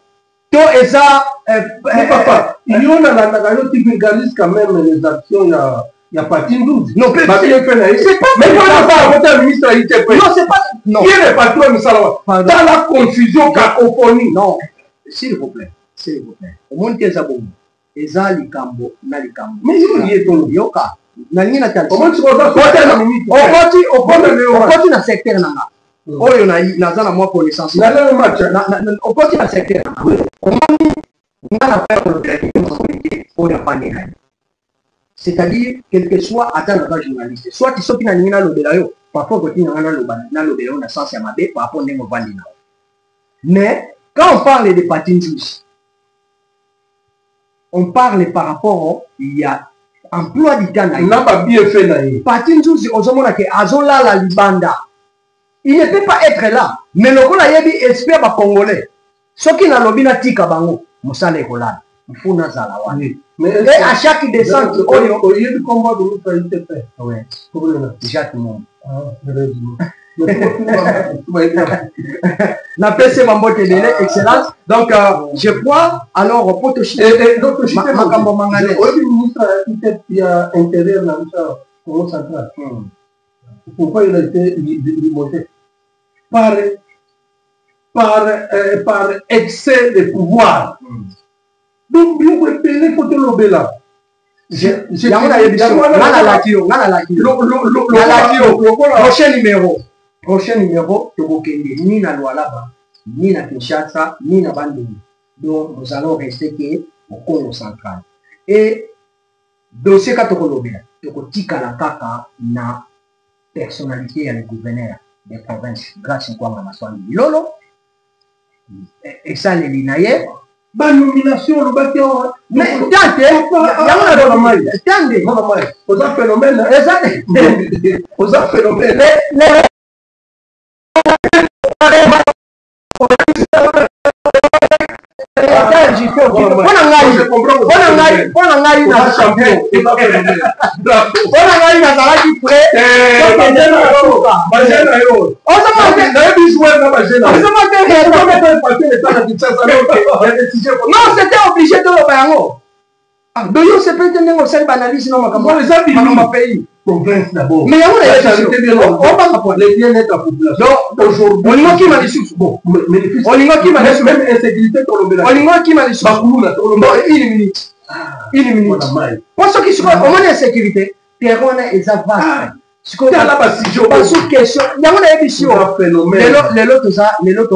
Il y en a qui vulgarisent quand même les actions. Il n'y a pas de 12. Non, c'est pas. Mais quand on va voter le ministre ITP. Non, c'est pas. Non. Qui est le patron de Salwa? Dans la confusion, cacophonie. Non, s'il vous plaît. Au monde qui est à bon. Eza likambo, na likambo. Mais il y a ton yoka. Na nini na tali. Comment tu vas faire on na secteur nanga. Oyo na za na moi connaissance. Na le match. On continue na secteur nanga. On a faire le c'est-à-dire, quel que soit attendre un journaliste, soit qui sont qui n'ont pas le parfois quand ils n'ont pas le na sens à ma bête par rapport à nos bandits. Mais quand on parle de patins, on parle par rapport il y a emploi du temps. On n'a pas bien fait là. Patins, on se montre que Azola la Libanda, il ne peut pas être là. Mais le Kola Yebi espère pas congolais. Ceux qui n'ont pas tika bango, Moussa Lekola, il faut nazala. Et à chaque descente, il y a du combat de l'autre ITP. Oui, déjà tout le monde. La PC m'a monté de excellence. Donc, je crois, alors, pour te chier. Et donc, je suis le ministre qui a intérieur dans le Congo central. Pourquoi il a été limogé? Par excès de pouvoir. Donc, vous pouvez faut te lober là. Prochain numéro, ni na Lualaba, ni na Kinshasa, ni na Bandundu. Donc, nous allons rester au Congo central. Et dossier Katokolobe, Tokotika la Kaka na personnalité et le gouverneur des provinces, grâce à quoi on a soigné Lolo. Et ça, les linaye. Ba nomination, le bâti. Mais tante, il y a un phénomène. Aux phénomènes. Non, c'était obligé de le faire. Donc, c'est peut-être une seule analyse dans ma pays. Province d'abord. Mais il y a les bien-être à la population. Donc, aujourd'hui, on y m'a dit bon, on y m'a dit même insécurité colombienne. On y m'a dit une minute. Une minute. Pour ceux qui sont au moins insécurité, terroir est vaste. Ce qu'on a là-bas, si je pas sous question, il y a une émission. Les lots, ça, les lots,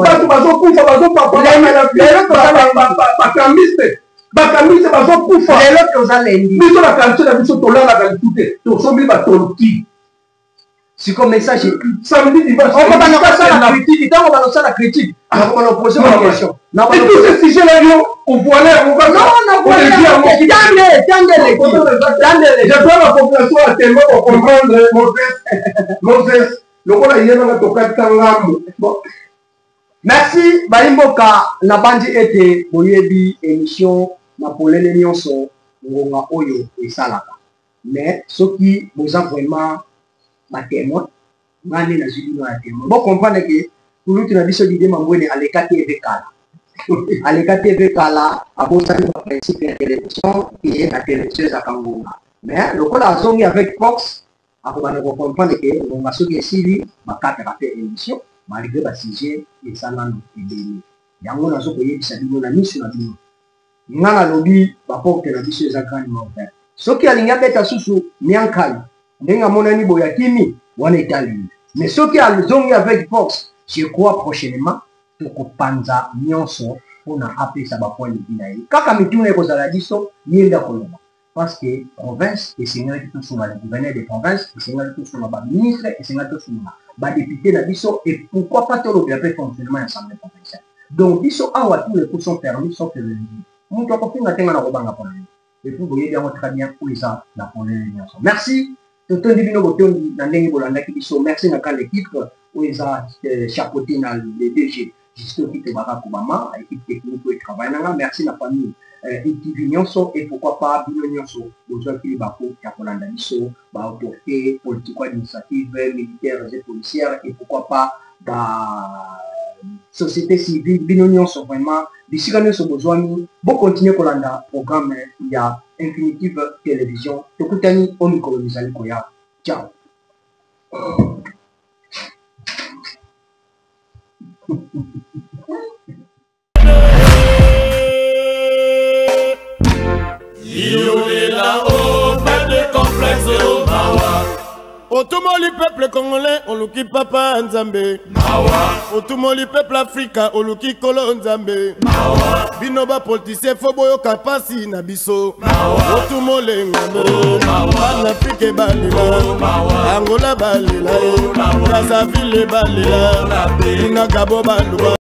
c'est comme message. Samedi, dimanche, on va la critique. On va lancer la critique. On va poser une question. Et tous ces sujets-là, on voit là, on va. Non, je dois la population à tellement pour comprendre merci, Baimboka, la bandi était Boyebi, émission, na polele nyonso, ngonga oyo et salaka. Mais ce qui vous a vraiment témoin, ngane na jubi na témoin. Bon comprendre que pour nous tu n'as dit ce l'idée mamboué à l'écart TV Kala. À l'écart TV Kala, à cause de la principe de la télévision et la télévision à Kangonga. Mais le coup la zone avec Fox, à comprendre que on va se dire si ma carte a fait émission, malgré le sujet et ça n'a pas été. Yango na zo koye bisabino na mission na bino. Ngana lobi ba porte na biso ezakani ma frère. Soki alinga beta susu miankali. Ndenga monani boya kimi wana Italie. Mais soki alzongi avec force, je crois prochainement toko panza nyonso pona apesa ba point de vue na ye. Kaka mitune ko zala diso yenda koloba. Parce que province et seigneur qui sont le gouverneur des provinces, et seigneur qui sont ba ministre et seigneur qui sont ba député na biso et pourquoi pas tout le fonctionnement l'Assemblée provinciale. Donc biso awa tous les cours sont permis sauf le lundi. Mon toi ko finga tenga na ko banga pona. Et pour voyez bien très bien pour ça la problème. Merci. Toto ndibino botondi na ndenge bolanda ki biso. Merci na kan l'équipe Oueza chapeauté na le DG Justin Kite Barack Obama, équipe technique et travail nanga. Merci la famille ITV nyonso et pourquoi pas bino nyonso besoin ki bako ya kolanda biso ba autorité politique administrative militaire et policière et pourquoi pas ba société civile bino nyonso vraiment bisika nyonso besoin bon continuer kolanda programme il y a Infinitive Télévision tokutani o mikolo mizali koya. Ciao. Otumoli peuple congolais, on luki papa Nzambe. Otumoli peuple africain, on luki kolo Nzambe. Binoba politicien foboyo kapasi na biso. Otumole ngame, Afrique balila, Angola balila, Brazzaville balila, Inagabo balua.